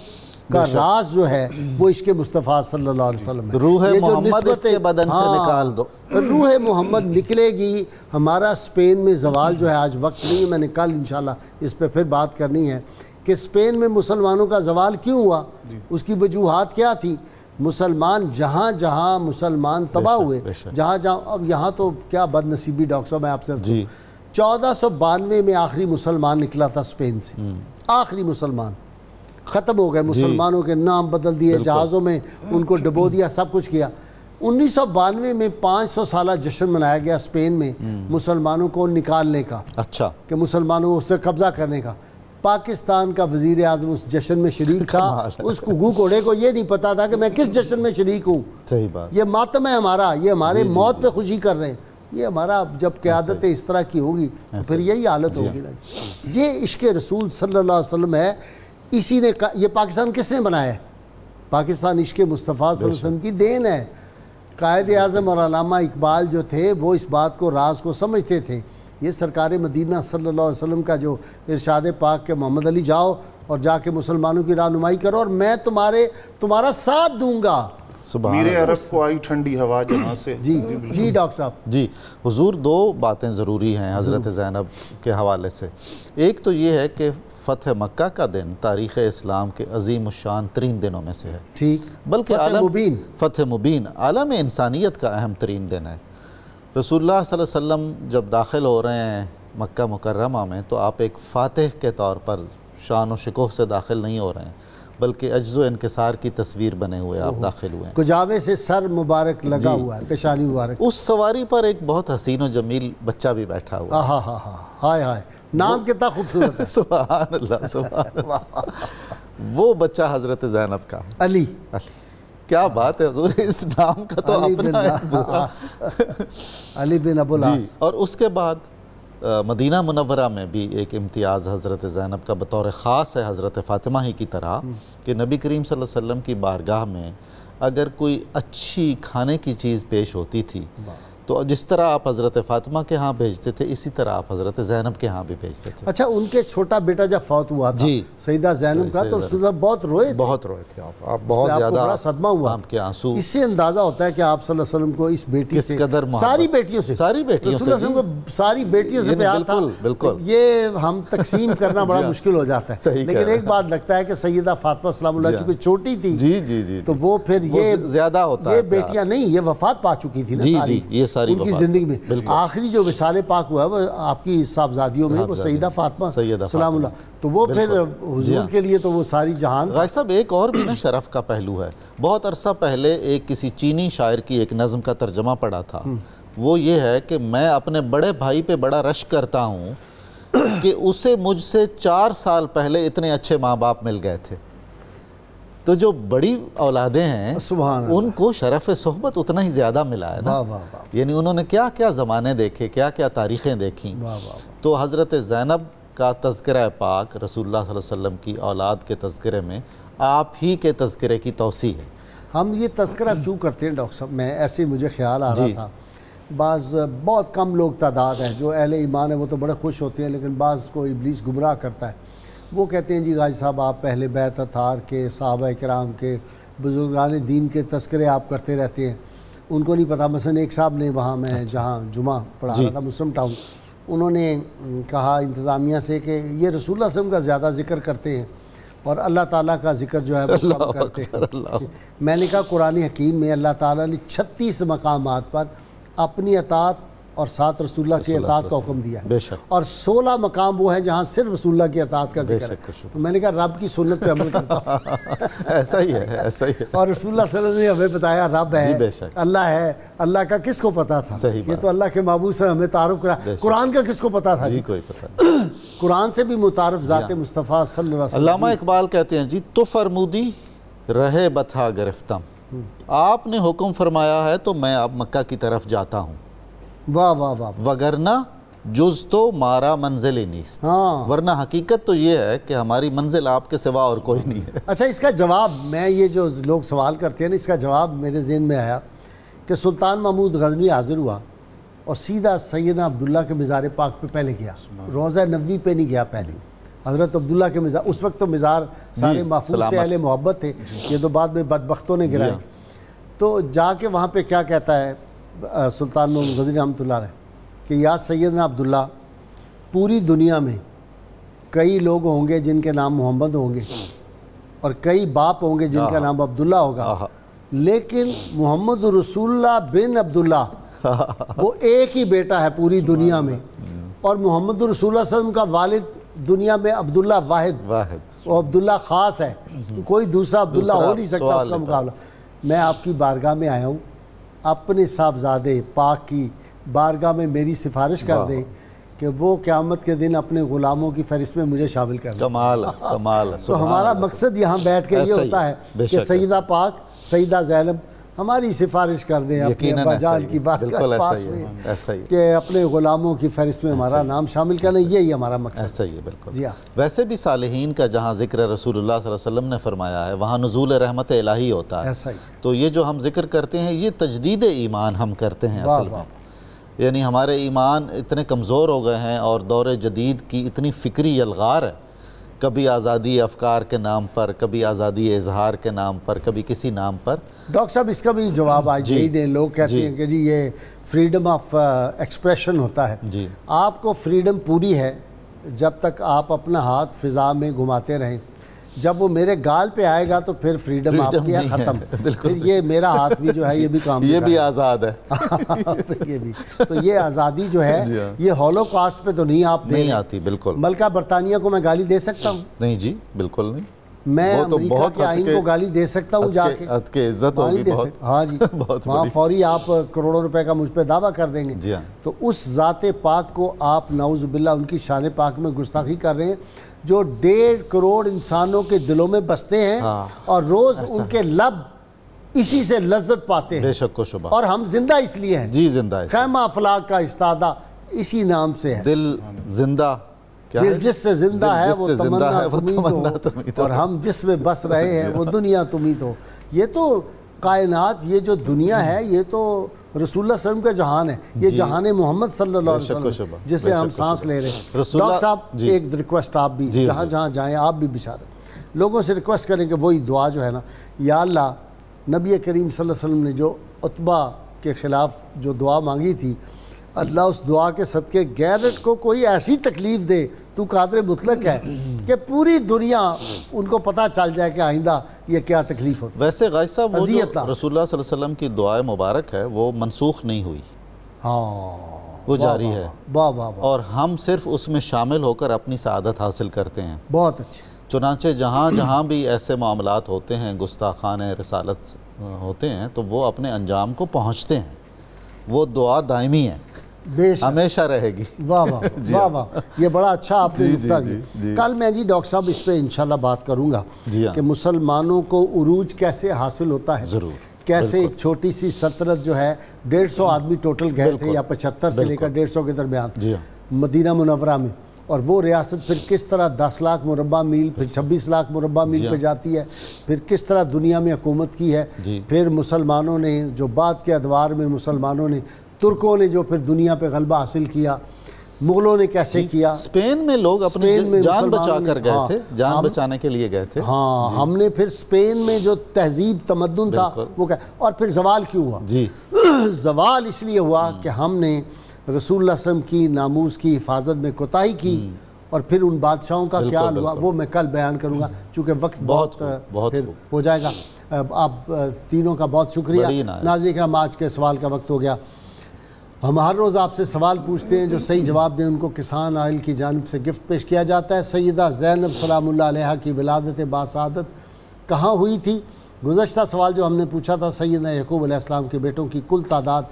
کا راز جو ہے وہ عشق مصطفیٰ صلی اللہ علیہ وسلم ہے۔ روح محمد اس کے بدن سے نکال دو، روح محمد نکلے گی۔ ہمارا اسپین میں زوال جو ہے، آج وقت نہیں ہے، میں نے کل انشاءاللہ اس پہ پھر بات کرنی ہے کہ اسپین میں مسلمانوں کا زوال کیوں ہوا، اس کی وجوہات کیا تھی۔ مسلمان جہاں جہاں مسلمان تباہ ہوئے، جہاں جہاں، اب یہاں تو کیا بد نصیبی ڈاکٹر صاحب میں آپ سے 1492 میں آخری مسلمان نکلا تھا اسپین سے، آخری مسلمان ختم ہو گئے، مسلمانوں کے نام بدل دیے، جہازوں میں ان کو ڈبو دیا، سب کچھ کیا۔ 1992 میں 500 سالہ جشن منایا گیا اسپین میں مسلمانوں کو نکالنے کا، اچھا، کہ مسلمانوں کو اس سے قبضہ کرنے کا۔ پاکستان کا وزیر اعظم اس جشن میں شریک تھا، اس گو کوڑے کو یہ نہیں پتا تھا کہ میں کس جشن میں شریک ہوں، صحیح بات، یہ ماتم ہے ہمارا، یہ ہمارے موت پہ خوشی کر رہے ہیں، یہ ہمارا جب قیادت اس طرح کی ہوگی تو پھر یہی حالت ہوگی نا۔ یہ عشق رسول صلی اللہ علیہ وسلم ہے، اسی نے یہ پاکستان کس نے بنایا ہے؟ پاکستان عشق مصطفیٰ صلی اللہ علیہ وسلم کی دین ہے۔ قائد اعظم اور علامہ اقبال جو تھے وہ اس بات کو، راز کو سمجھتے تھے۔ یہ سرکار مدینہ صلی اللہ علیہ وسلم کا جو ارشاد پاک کہ محمد علی جاؤ اور جا کے مسلمانوں کی رہنمائی کرو اور میں تمہارا ساتھ دوں گا۔ میرے عرب کو آئی ٹھنڈی ہوا جہاں سے۔ جی ڈاکٹر صاحب جی حضور، دو باتیں ضروری ہیں حضرت زینب کے حوالے سے۔ ایک تو یہ ہے کہ فتح مکہ کا دن تاریخ اسلام کے عظیم الشان ترین دنوں میں سے ہے، ٹھیک، بلکہ فتح مبین عالم انسانیت کا اہم ترین دن ہے۔ رسول اللہ صلی اللہ علیہ وسلم جب داخل ہو رہے ہیں مکہ مکرمہ میں تو آپ ایک فاتح کے طور پر شان و شکوہ سے داخل نہیں ہو رہے ہیں، بلکہ عجز و انکسار کی تصویر بنے ہوئے آپ داخل ہوئے ہیں۔ کجاوے سے سر مبارک لگا ہوا ہے، پیشانی مبارک، اس سواری پر ایک بہت حسین و جمیل بچہ بھی بیٹھا ہوا ہے۔ ہائے ہائے، نام کتنا خوبصورت ہے، سبحان اللہ سبحان اللہ۔ وہ بچہ حضرت زینب کا، علی، کیا بات ہے حضور، اس نام کا تو اپنا علی بن ابو العاص۔ اور اس کے بعد مدینہ منورہ میں بھی ایک امتیاز حضرت زینب کا بطور خاص ہے حضرت فاطمہ ہی کی طرح، کہ نبی کریم صلی اللہ علیہ وسلم کی بارگاہ میں اگر کوئی اچھی کھانے کی چیز پیش ہوتی تھی تو جس طرح آپ حضرت فاطمہ کے ہاں بھیجتے تھے اسی طرح آپ حضرت زینب کے ہاں بھی بھیجتے تھے۔ اچھا، ان کے چھوٹا بیٹا جب فوت ہوا تھا سیدہ زینب کا تو رسول اللہ بہت روئے تھے، بہت روئے تھے آپ، بہت زیادہ بڑا صدمہ ہوا، آپ کے آنسو، اس سے اندازہ ہوتا ہے کہ آپ صلی اللہ علیہ وسلم کو اس بیٹی سے، ساری بیٹیوں سے، ساری بیٹیوں سے، ساری بیٹیوں سے پیار تھا۔ بالکل، یہ ہم تقسیم کرنا بڑا مشکل ہو جاتا ہے، لیکن ایک بات لگتا ہے کہ سیدہ فاطمہ سلام اللہ چونکہ چھوٹی تھی تو وہ پھر یہ زیادہ ہوتا ہے، یہ بیٹیاں نہیں، یہ وفات پا چکی تھی نا ساری، یہ ساری ان کی زندگی میں۔ آخری جو وصال پاک ہوا ہے وہ آپ کی صاحبزادیوں میں، وہ سیدہ فاطمہ سلام اللہ، تو وہ پھر حضور کے لیے تو وہ ساری جہان۔ غازی صاحب ایک اور بھی نا شرف کا پہلو ہے، بہت عرصہ پہلے ایک کسی چینی شاعر کی ایک نظم کا ترجمہ پڑھا تھا، وہ یہ ہے کہ میں اپنے بڑے بھائی پہ بڑا رشک کرتا ہوں کہ اسے مجھ سے 4 سال پہلے اتنے اچھے ماں باپ مل گئے تھے۔ تو جو بڑی اولادیں ہیں سبحان اللہ، ان کو شرف صحبت اتنا ہی زیادہ ملا ہے نا. واہ واہ واہ یعنی انہوں نے کیا کیا زمانے دیکھے، کیا کیا تاریخیں دیکھیں. واہ واہ واہ. تو حضرت زینب کا تذکرہ پاک رسول اللہ صلی اللہ علیہ وسلم کی اولاد کے تذکرے میں آپ ہی کے تذکرے کی توسیع ہے. ہم یہ تذکرہ کیوں کرتے ہیں ڈاکٹر صاحب؟ میں ایسے مجھے خیال آ رہا تھا، بعض بہت کم لوگ تعداد ہیں جو اہل ایمان ہیں، وہ تو بڑے خوش ہوتے ہیں، لیکن بعض کو ابلیس گمراہ کرتا ہے. وہ کہتے ہیں جی غازی صاحب آپ پہلے بیعت اطہار کے، صحابہ کرام کے، بزرگان دین کے تذکرے آپ کرتے رہتے ہیں. ان کو نہیں پتہ. مثلا ایک صاحب نے وہاں میں جہاں جمعہ پڑھا رہا تھا مسلم ٹاؤن، انہوں نے کہا انتظامیہ سے کہ یہ رسول اللہ صلی اللہ علیہ وسلم کا زیادہ ذکر کرتے ہیں اور اللہ تعالیٰ کا ذکر جو ہے وہ کم کرتے ہیں. میں نے کہا قرآن حکیم میں اللہ تعالیٰ نے 36 مقامات پر اپنی اطاعت اور ساتھ رسول اللہ کی اطاعت کا حکم دیا ہے، اور 16 مقام وہ ہیں جہاں صرف رسول اللہ کی اطاعت کا ذکر ہے. تو میں نے کہا رب کی سنت پہ عمل کرتا ہوں. ایسا ہی ہے، ایسا ہی ہے. اور رسول اللہ صلی اللہ علیہ وسلم نے ہمیں بتایا رب ہے، اللہ ہے. اللہ کا کس کو پتا تھا؟ یہ تو اللہ کے محبوب سے ہمیں تعارف کرا. قرآن کا کس کو پتا تھا؟ جی کوئی پتہ نہیں. قرآن سے بھی متعارف ذات مصطفیٰ صلی اللہ علیہ وسلم. علامہ اقبال کہتے ہیں جی تو فرمودی رہے بتھا گرفتم، آپ نے حکم فرمایا ہے تو میں اب مکہ کی طرف جاتا ہوں. واہ واہ واہ. وگرنہ جز تو مارا منزل نیست. ورنہ حقیقت تو یہ ہے کہ ہماری منزل آپ کے سوا اور کوئی نہیں ہے. اچھا اس کا جواب، میں یہ جو لوگ سوال کرتے ہیں نا، اس کا جواب میرے ذہن میں آیا کہ سلطان محمود غزنوی حاضر ہوا اور سیدھا سیدنا عبداللہ کے مزار پاک پہ پہلے گیا، روضہ نبوی پہ نہیں گیا. پہلے حضرت عبداللہ کے مزار، اس وقت تو مزار سارے محفوظ تھے، اہل محبت تھے، یہ تو بعد میں بدبختوں نے گرائے. تو جا کے وہاں پہ کیا کہتا ہے سلطان محمود غزنوی رحمۃ اللہ علیہ کہ یا سیدنا عبداللہ، پوری دنیا میں کئی لوگ ہوں گے جن کے نام محمد ہوں گے اور کئی باپ ہوں گے جن کا نام عبداللہ ہوگا، لیکن محمد رسول اللہ بن عبداللہ وہ ایک ہی بیٹا ہے پوری دنیا میں، اور محمد رسول اللہ صلی اللہ علیہ وسلم کا والد دنیا میں عبداللہ واحد، وہ عبداللہ خاص ہے، کوئی دوسرا عبداللہ ہو نہیں سکتا اس کا مقابلہ. میں آپ کی بارگاہ میں آیا ہوں، اپنے صاحبزادے پاک کی بارگاہ میں میری سفارش کر دیں کہ وہ قیامت کے دن اپنے غلاموں کی فہرست میں مجھے شامل کر دیں. کمال کمال. تو ہمارا مقصد یہاں بیٹھ کے یہ ہوتا ہے کہ سیدہ پاک سیدہ زینب ہماری سفارش کر دیں اپنے ابا جان کی بارگاہ پاک میں کہ اپنے غلاموں کی فہرست میں ہمارا نام شامل کر لیں. یہی ہمارا مقصد. ایسا ہی ہے بالکل. جی ہاں. ویسے بھی صالحین کا جہاں ذکر رسول اللہ صلی اللہ علیہ وسلم نے فرمایا ہے وہاں نزول رحمت الہی ہوتا ہے. ایسا ہی. تو یہ جو ہم ذکر کرتے ہیں یہ تجدید ایمان ہم کرتے ہیں اصل میں. یعنی ہمارے ایمان اتنے کمزور ہو گئے ہیں اور دور جدید کی اتنی فکری یلغار ہے، کبھی آزادی افکار کے نام پر، کبھی آزادی اظہار کے نام پر، کبھی کسی نام پر. ڈاکٹر صاحب اس کا بھی جواب آج یہی دیں. لوگ کہتے ہیں کہ جی یہ فریڈم آف ایکسپریشن ہوتا ہے. آپ کو فریڈم پوری ہے جب تک آپ اپنا ہاتھ فضا میں گھماتے رہیں. جب وہ میرے گال پہ آئے گا تو پھر فریڈم آپ کی ہے ختم. پھر یہ میرا ہاتھ بھی جو ہے یہ بھی کام یہ بھی آزاد ہے. یہ بھی تو یہ آزادی جو ہے یہ ہولو کاسٹ پہ تو نہیں آپ نہیں آتی. بالکل. ملکہ برطانیہ کو میں گالی دے سکتا ہوں؟ نہیں جی بالکل نہیں. میں امریکہ کے آئین کو گالی دے سکتا ہوں جا کے؟ حد کے عزت ہوگی بہت. ہاں جی. وہاں فوری آپ کروڑوں روپے کا مجھ پہ دعویٰ کر دیں گے. تو اس ذات پاک کو آپ نعوذ باللہ ان کی شان پاک میں گستاخی کر رہے ہیں جو 1.5 کروڑ انسانوں کے دلوں میں بستے ہیں اور روز ان کے لب اسی سے لذت پاتے ہیں. بے شک و شبہ. اور ہم زندہ اس لیے ہیں. جی زندہ ہے. خیمہ افلاک کا استادہ اسی نام سے ہے. دل زندہ، دل جس سے زندہ ہے وہ تمنا تمہیں تو، اور ہم جس میں بس رہے ہیں وہ دنیا تمہیں تو. یہ تو کائنات، یہ جو دنیا ہے یہ تو رسول اللہ صلی اللہ علیہ وسلم کا جہان ہے. یہ جہان محمد صلی اللہ علیہ وسلم جسے ہم سانس لے رہے ہیں. ڈاکٹر صاحب ایک ریکویسٹ آپ بھی جہاں جہاں جائیں آپ بھی بشارت لوگوں سے ریکویسٹ کریں کہ وہی دعا جو ہے نا، یا اللہ نبی کریم صلی اللہ علیہ وسلم نے جو عتبہ کے خلاف جو دعا مانگی تھی، اللہ اس دعا کے صدقے گیرٹ کو کوئی ایسی تکلیف دے، تو قادر مطلق ہے کہ پوری دنیا ان کو پتہ چل جائے کہ آئندہ یہ کیا تکلیف ہوتی ہے. ویسے غازی صاحب وہ جو رسول اللہ صلی اللہ علیہ وسلم کی دعائے مبارک ہے وہ منسوخ نہیں ہوئی، وہ جاری ہے. اور ہم صرف اس میں شامل ہو کر اپنی سعادت حاصل کرتے ہیں. بہت اچھے. چنانچہ جہاں جہاں بھی ایسے معاملات ہوتے ہیں، گستاخان رسالت ہوتے ہیں، تو وہ اپنے انجام کو پہنچتے ہیں. وہ دعا دائمی ہے. ہمیشہ رہے گی۔ واہ واہ واہ واہ، یہ بڑا اچھا آپ نے نکتہ دیا۔ کل میں جی ڈاکٹر صاحب اس پہ انشاءاللہ بات کروں گا کہ مسلمانوں کو عروج کیسے حاصل ہوتا ہے، ضرور کیسے ایک چھوٹی سی سلطنت جو ہے 150 آدمی ٹوٹل گئے تھے یا 75 سے لے کر 150 کے درمیان مدینہ منورہ میں، اور وہ ریاست پھر کس طرح 10 لاکھ مربع میل پھر 26 لاکھ مربع میل پہ جاتی ہے، پھر کس طرح دنیا میں حکومت کی ہے، پھر مسلمانوں نے جو بعد کے ادوار میں مسلمانوں نے، ترکوں نے جو پھر دنیا پہ غلبہ حاصل کیا، مغلوں نے کیسے کیا، اسپین میں لوگ اپنی جان بچا کر گئے تھے، جان بچانے کے لیے گئے تھے۔ ہاں ہم نے پھر اسپین میں جو تہذیب تمدن تھا وہ کیا، اور پھر زوال کیوں ہوا؟ زوال اس لیے ہوا کہ ہم نے رسول اللہ صلی اللہ علیہ وسلم کی ناموس کی حفاظت میں کوتاہی کی، اور پھر ان بادشاہوں کا کیا ہوا وہ میں کل بیان کروں گا، چونکہ وقت بہت ہو جائے گا۔ آپ تینوں کا بہت شکریہ۔ ناظرین کرام، آج کے سوال کا وقت ہو گیا۔ ہم ہر روز آپ سے سوال پوچھتے ہیں، جو صحیح جواب دیں ان کو کسان آئل کی جانب سے گفٹ پیش کیا جاتا ہے۔ سیدہ زینب سلام اللہ علیہا کی ولادت باسعادت کہاں ہوئی تھی؟ گزشتہ سوال جو ہم نے پوچھا تھا، سیدنا یعقوب علیہ السلام کے بیٹوں کی کل تعداد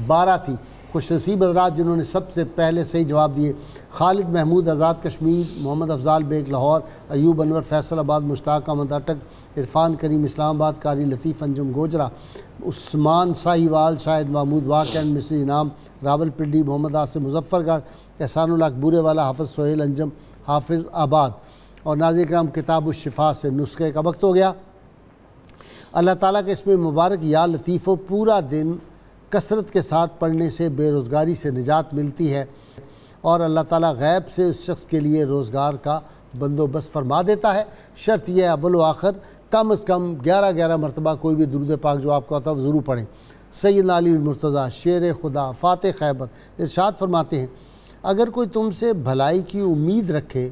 12 تھی۔ خوش نصیب حضرات جنہوں نے سب سے پہلے صحیح جواب دیے: خالد محمود آزاد کشمیر، محمد افضال بیگ لاہور، ایوب انور فیصل آباد، مشتاق احمد اٹک، عرفان کریم اسلام آباد، قاری لطیف انجم گوجرا، عثمان ساہیوال، شاہد محمود واقع مصری انعام راول پنڈی، محمد آصف مظفر گڑھ، احسان اللہ بورے والا، حافظ سہیل انجم حافظ آباد۔ اور ناظرین کرام، کتاب الشفا سے نسخے کا وقت ہو گیا۔ اللہ تعالیٰ کے اسم مبارک یا لطیفو پورا دن کثرت کے ساتھ پڑھنے سے بے روزگاری سے نجات ملتی ہے، اور اللہ تعالیٰ غیب سے اس شخص کے لیے روزگار کا بندوبست فرما دیتا ہے۔ شرط یہ اول و آخر کم از کم 11 مرتبہ کوئی بھی درود پاک جو آپ کو آتا ہے وہ ضرور پڑھیں۔ سیدنا علی المرتضیٰ شیر خدا فاتح خیبر ارشاد فرماتے ہیں: اگر کوئی تم سے بھلائی کی امید رکھے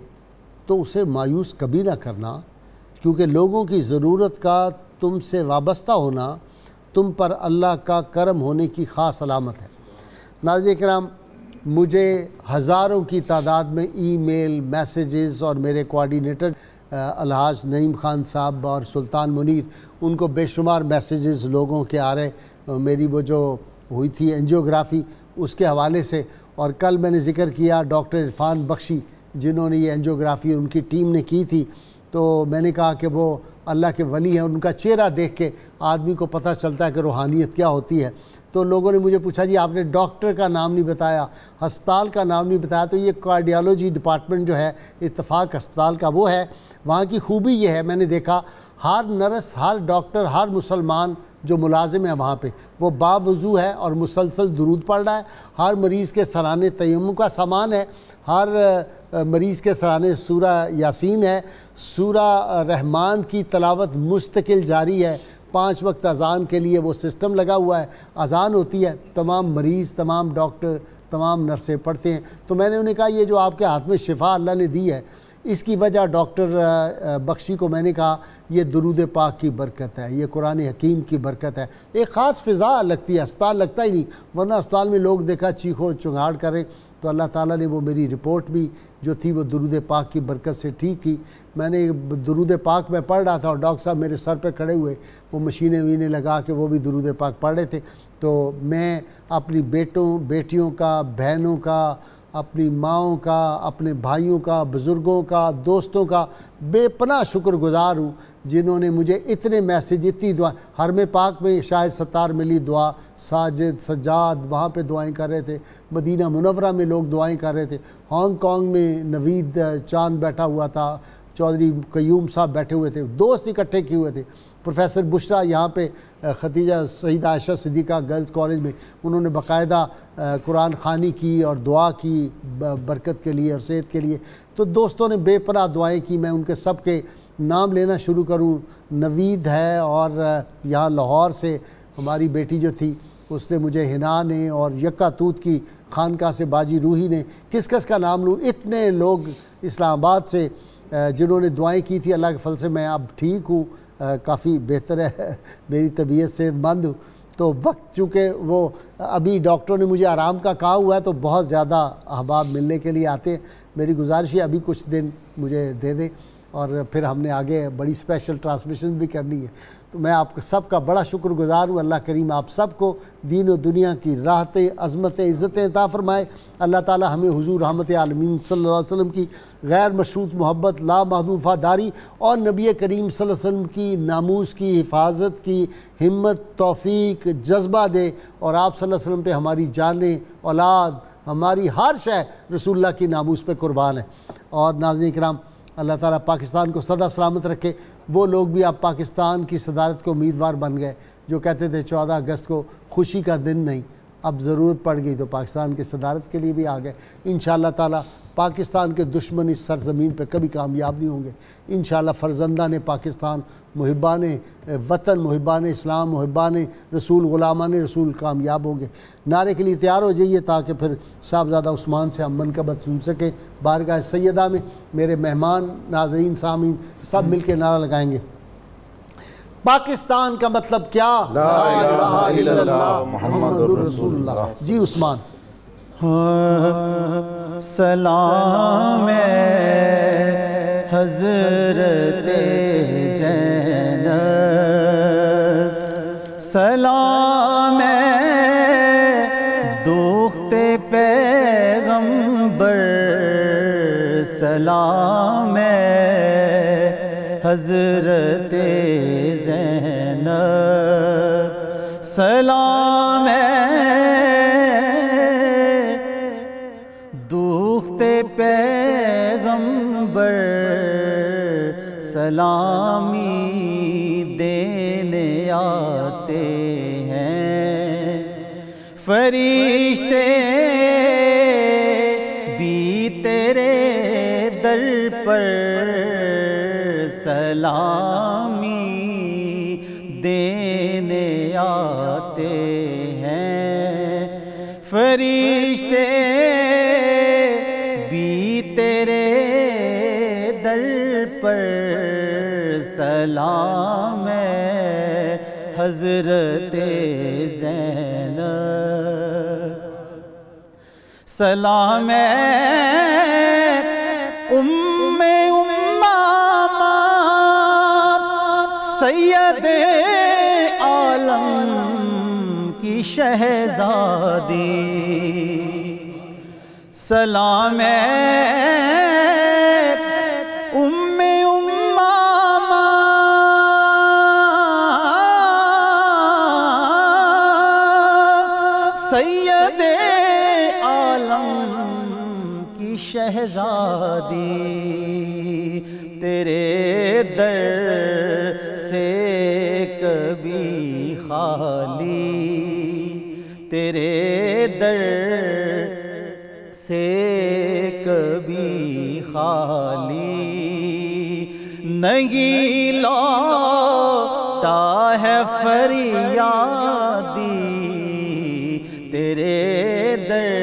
تو اسے مایوس کبھی نہ کرنا، کیونکہ لوگوں کی ضرورت کا تم سے وابستہ ہونا تم پر اللہ کا کرم ہونے کی خاص علامت ہے۔ ناظرین کرام، مجھے ہزاروں کی تعداد میں ای میل، میسیجز، اور میرے کوآرڈینیٹر الحاج نعیم خان صاحب اور سلطان منیر، ان کو بے شمار میسیجز لوگوں کے آ رہے میری وہ جو ہوئی تھی انجیوگرافی اس کے حوالے سے، اور کل میں نے ذکر کیا ڈاکٹر عرفان بخشی جنہوں نے یہ انجیوگرافی ان کی ٹیم نے کی تھی، تو میں نے کہا کہ وہ اللہ کے ولی ہیں، ان کا چہرہ دیکھ کے آدمی کو پتہ چلتا ہے کہ روحانیت کیا ہوتی ہے۔ تو لوگوں نے مجھے پوچھا جی آپ نے ڈاکٹر کا نام نہیں بتایا، ہسپتال کا نام نہیں بتایا، تو یہ کارڈیالوجی ڈپارٹمنٹ جو ہے اتفاق ہسپتال کا وہ ہے۔ وہاں کی خوبی یہ ہے، میں نے دیکھا ہر نرس، ہر ڈاکٹر، ہر مسلمان جو ملازم ہے وہاں پہ وہ باوضو ہے اور مسلسل درود پڑھ رہا ہے، ہر مریض کے سرانے تیمم کا سامان ہے، ہر مریض کے سرانے سورہ یاسین ہے، سورہ رحمان کی تلاوت مستقل جاری ہے، 5 وقت اذان کے لیے وہ سسٹم لگا ہوا ہے، اذان ہوتی ہے، تمام مریض، تمام ڈاکٹر، تمام نرسیں پڑھتے ہیں۔ تو میں نے انہیں کہا یہ جو آپ کے ہاتھ میں شفا اللہ نے دی ہے، اس کی وجہ ڈاکٹر بخشی کو میں نے کہا یہ درود پاک کی برکت ہے، یہ قرآن حکیم کی برکت ہے۔ ایک خاص فضا لگتی ہے، اسپتال لگتا ہی نہیں، ورنہ اسپتال میں لوگ دیکھا چیخو چنگاڑ کریں، تو اللہ تعالیٰ نے وہ میری رپورٹ بھی جو تھی وہ درود پاک کی برکت سے ٹھیک کی۔ میں نے درود پاک میں پڑھ رہا تھا اور ڈاکٹر صاحب میرے سر پہ کھڑے ہوئے، وہ مشینیں وینے لگا کے وہ بھی درود پاک پڑھ رہے تھے۔ تو میں اپنی بیٹیوں کا، بہنوں کا، اپنی ماؤں کا، اپنے بھائیوں کا، بزرگوں کا، دوستوں کا بے پناہ شکر گزار ہوں جنہوں نے مجھے اتنے میسیج، اتنی دعا، حرم پاک میں شاہد ستار ملی دعا، ساجد سجاد وہاں پہ دعائیں کر رہے تھے، مدینہ منورہ میں لوگ دعائیں کر رہے تھے، ہانگ کانگ میں نوید چاند بیٹھا ہوا تھا، چودھری قیوم صاحب بیٹھے ہوئے تھے، دوست اکٹھے کیے ہوئے تھے، پروفیسر بشرا یہاں پہ ختیجہ سیدہ عائشہ صدیقہ گرلز کالج میں انہوں نے باقاعدہ قرآن خوانی کی اور دعا کی برکت کے لیے اور صحت کے لیے۔ تو دوستوں نے بے پناہ دعائیں کی، میں ان کے سب کے نام لینا شروع کروں۔ نوید ہے، اور یہاں لاہور سے ہماری بیٹی جو تھی اس نے مجھے ہنا نے، اور یکا توت کی خانقاہ سے باجی روحی نے، کس کا نام لوں، اتنے لوگ اسلام آباد سے جنہوں نے دعائیں کی تھی۔ اللہ کے فضل سے میں اب ٹھیک ہوں، کافی بہتر ہے، میری طبیعت صحت مند ہوں۔ تو وقت چونکہ وہ ابھی ڈاکٹروں نے مجھے آرام کا کہا ہوا ہے تو بہت زیادہ احباب ملنے کے لیے آتے ہیں، میری گزارش ہے ابھی کچھ دن مجھے دے دیں۔ اور پھر ہم نے آگے بڑی اسپیشل ٹرانسمیشن بھی کرنی ہے. تو میں آپ سب کا بڑا شکر گزار ہوں. اللہ کریم آپ سب کو دین و دنیا کی راحتیں، عظمتیں، عزتیں عطا فرمائے. اللہ تعالی ہمیں حضور رحمت عالمین صلی اللہ علیہ وسلم کی غیر مشروط محبت، لامحدود وفاداری اور نبی کریم صلی اللہ علیہ وسلم کی ناموس کی حفاظت کی ہمت، توفیق، جذبہ دے. اور آپ صلی اللہ علیہ وسلم پہ ہماری جانیں، اولاد، ہماری ہر شے رسول اللہ کی ناموس پہ قربان ہے. اور ناظرین کرام، اللہ تعالیٰ پاکستان کو سدا سلامت رکھے. وہ لوگ بھی اب پاکستان کی صدارت کے امیدوار بن گئے جو کہتے تھے 14 اگست کو خوشی کا دن نہیں، اب ضرورت پڑ گئی تو پاکستان کی صدارت کے لیے بھی آ گئے. انشاءاللہ تعالیٰ پاکستان کے دشمن اس سرزمین پہ کبھی کامیاب نہیں ہوں گے. انشاءاللہ فرزندان پاکستان، محبان وطن، محبان اسلام، محبان رسول، غلامان رسول کامیاب ہوں گے. نعرے کے لیے تیار ہو جائیے تاکہ پھر صاحبزادہ عثمان سے ہم منقبت سن سکیں. بارگاہ سیدہ میں میرے مہمان، ناظرین، سامعین سب مل کے نعرہ لگائیں گے. پاکستان کا مطلب کیا؟ لا الہ الا اللہ محمد رسول اللہ. جی عثمان. سلام حضرت زینب، سلام دوختے پیغمبر، سلام حضرت زینب، سلام دوختے پیغمبر، سلامی دینے آتے ہیں فرشتے بھی تیرے در پر، سلامی دینے آتے ہیں فرشتے بھی تیرے در پر، سلام حضرت زینب، سلام امامہ سید عالم کی شہزادی، سلام سید عالم کی شہزادی، تیرے در سے کبھی خالی، تیرے در سے کبھی خالی نہیں لوٹا ہے فریادی، تیرے در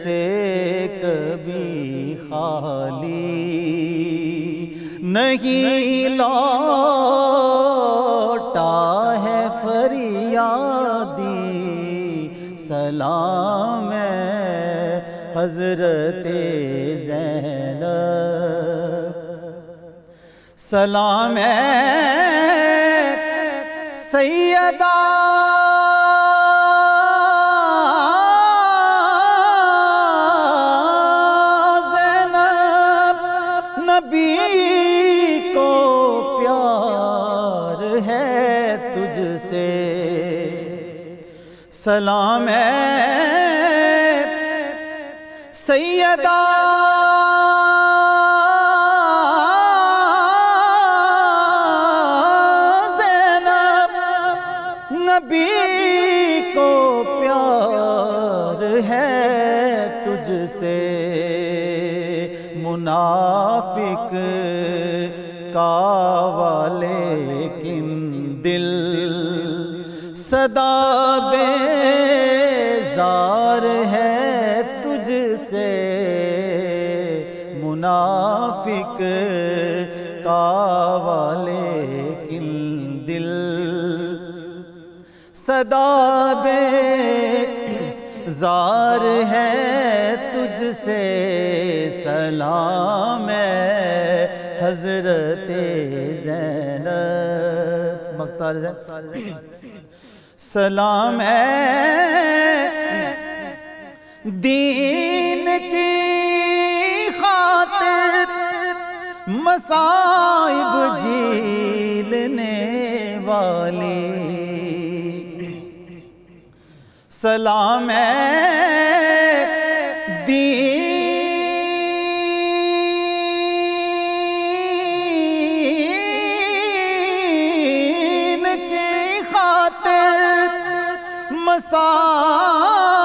سے کبھی خالی نہیں لوٹا ہے فریادی، سلام حضرت زینب، سلام سیدہ زینب، نبی کو پیار ہے تجھ سے، سلام سیدہ زینب، نبی کو پیار ہے تجھ سے، منافق کا لیکن دل صدا بیزار ہے تجھ سے، منافق کا لیکن دل صدا بیزار ہے تجھ سے، سلام حضرت زینب مختار زین سلام ہے دین کی خاطر مصائب جھیلنے والی سلام ہے دین کی خاطر مصائب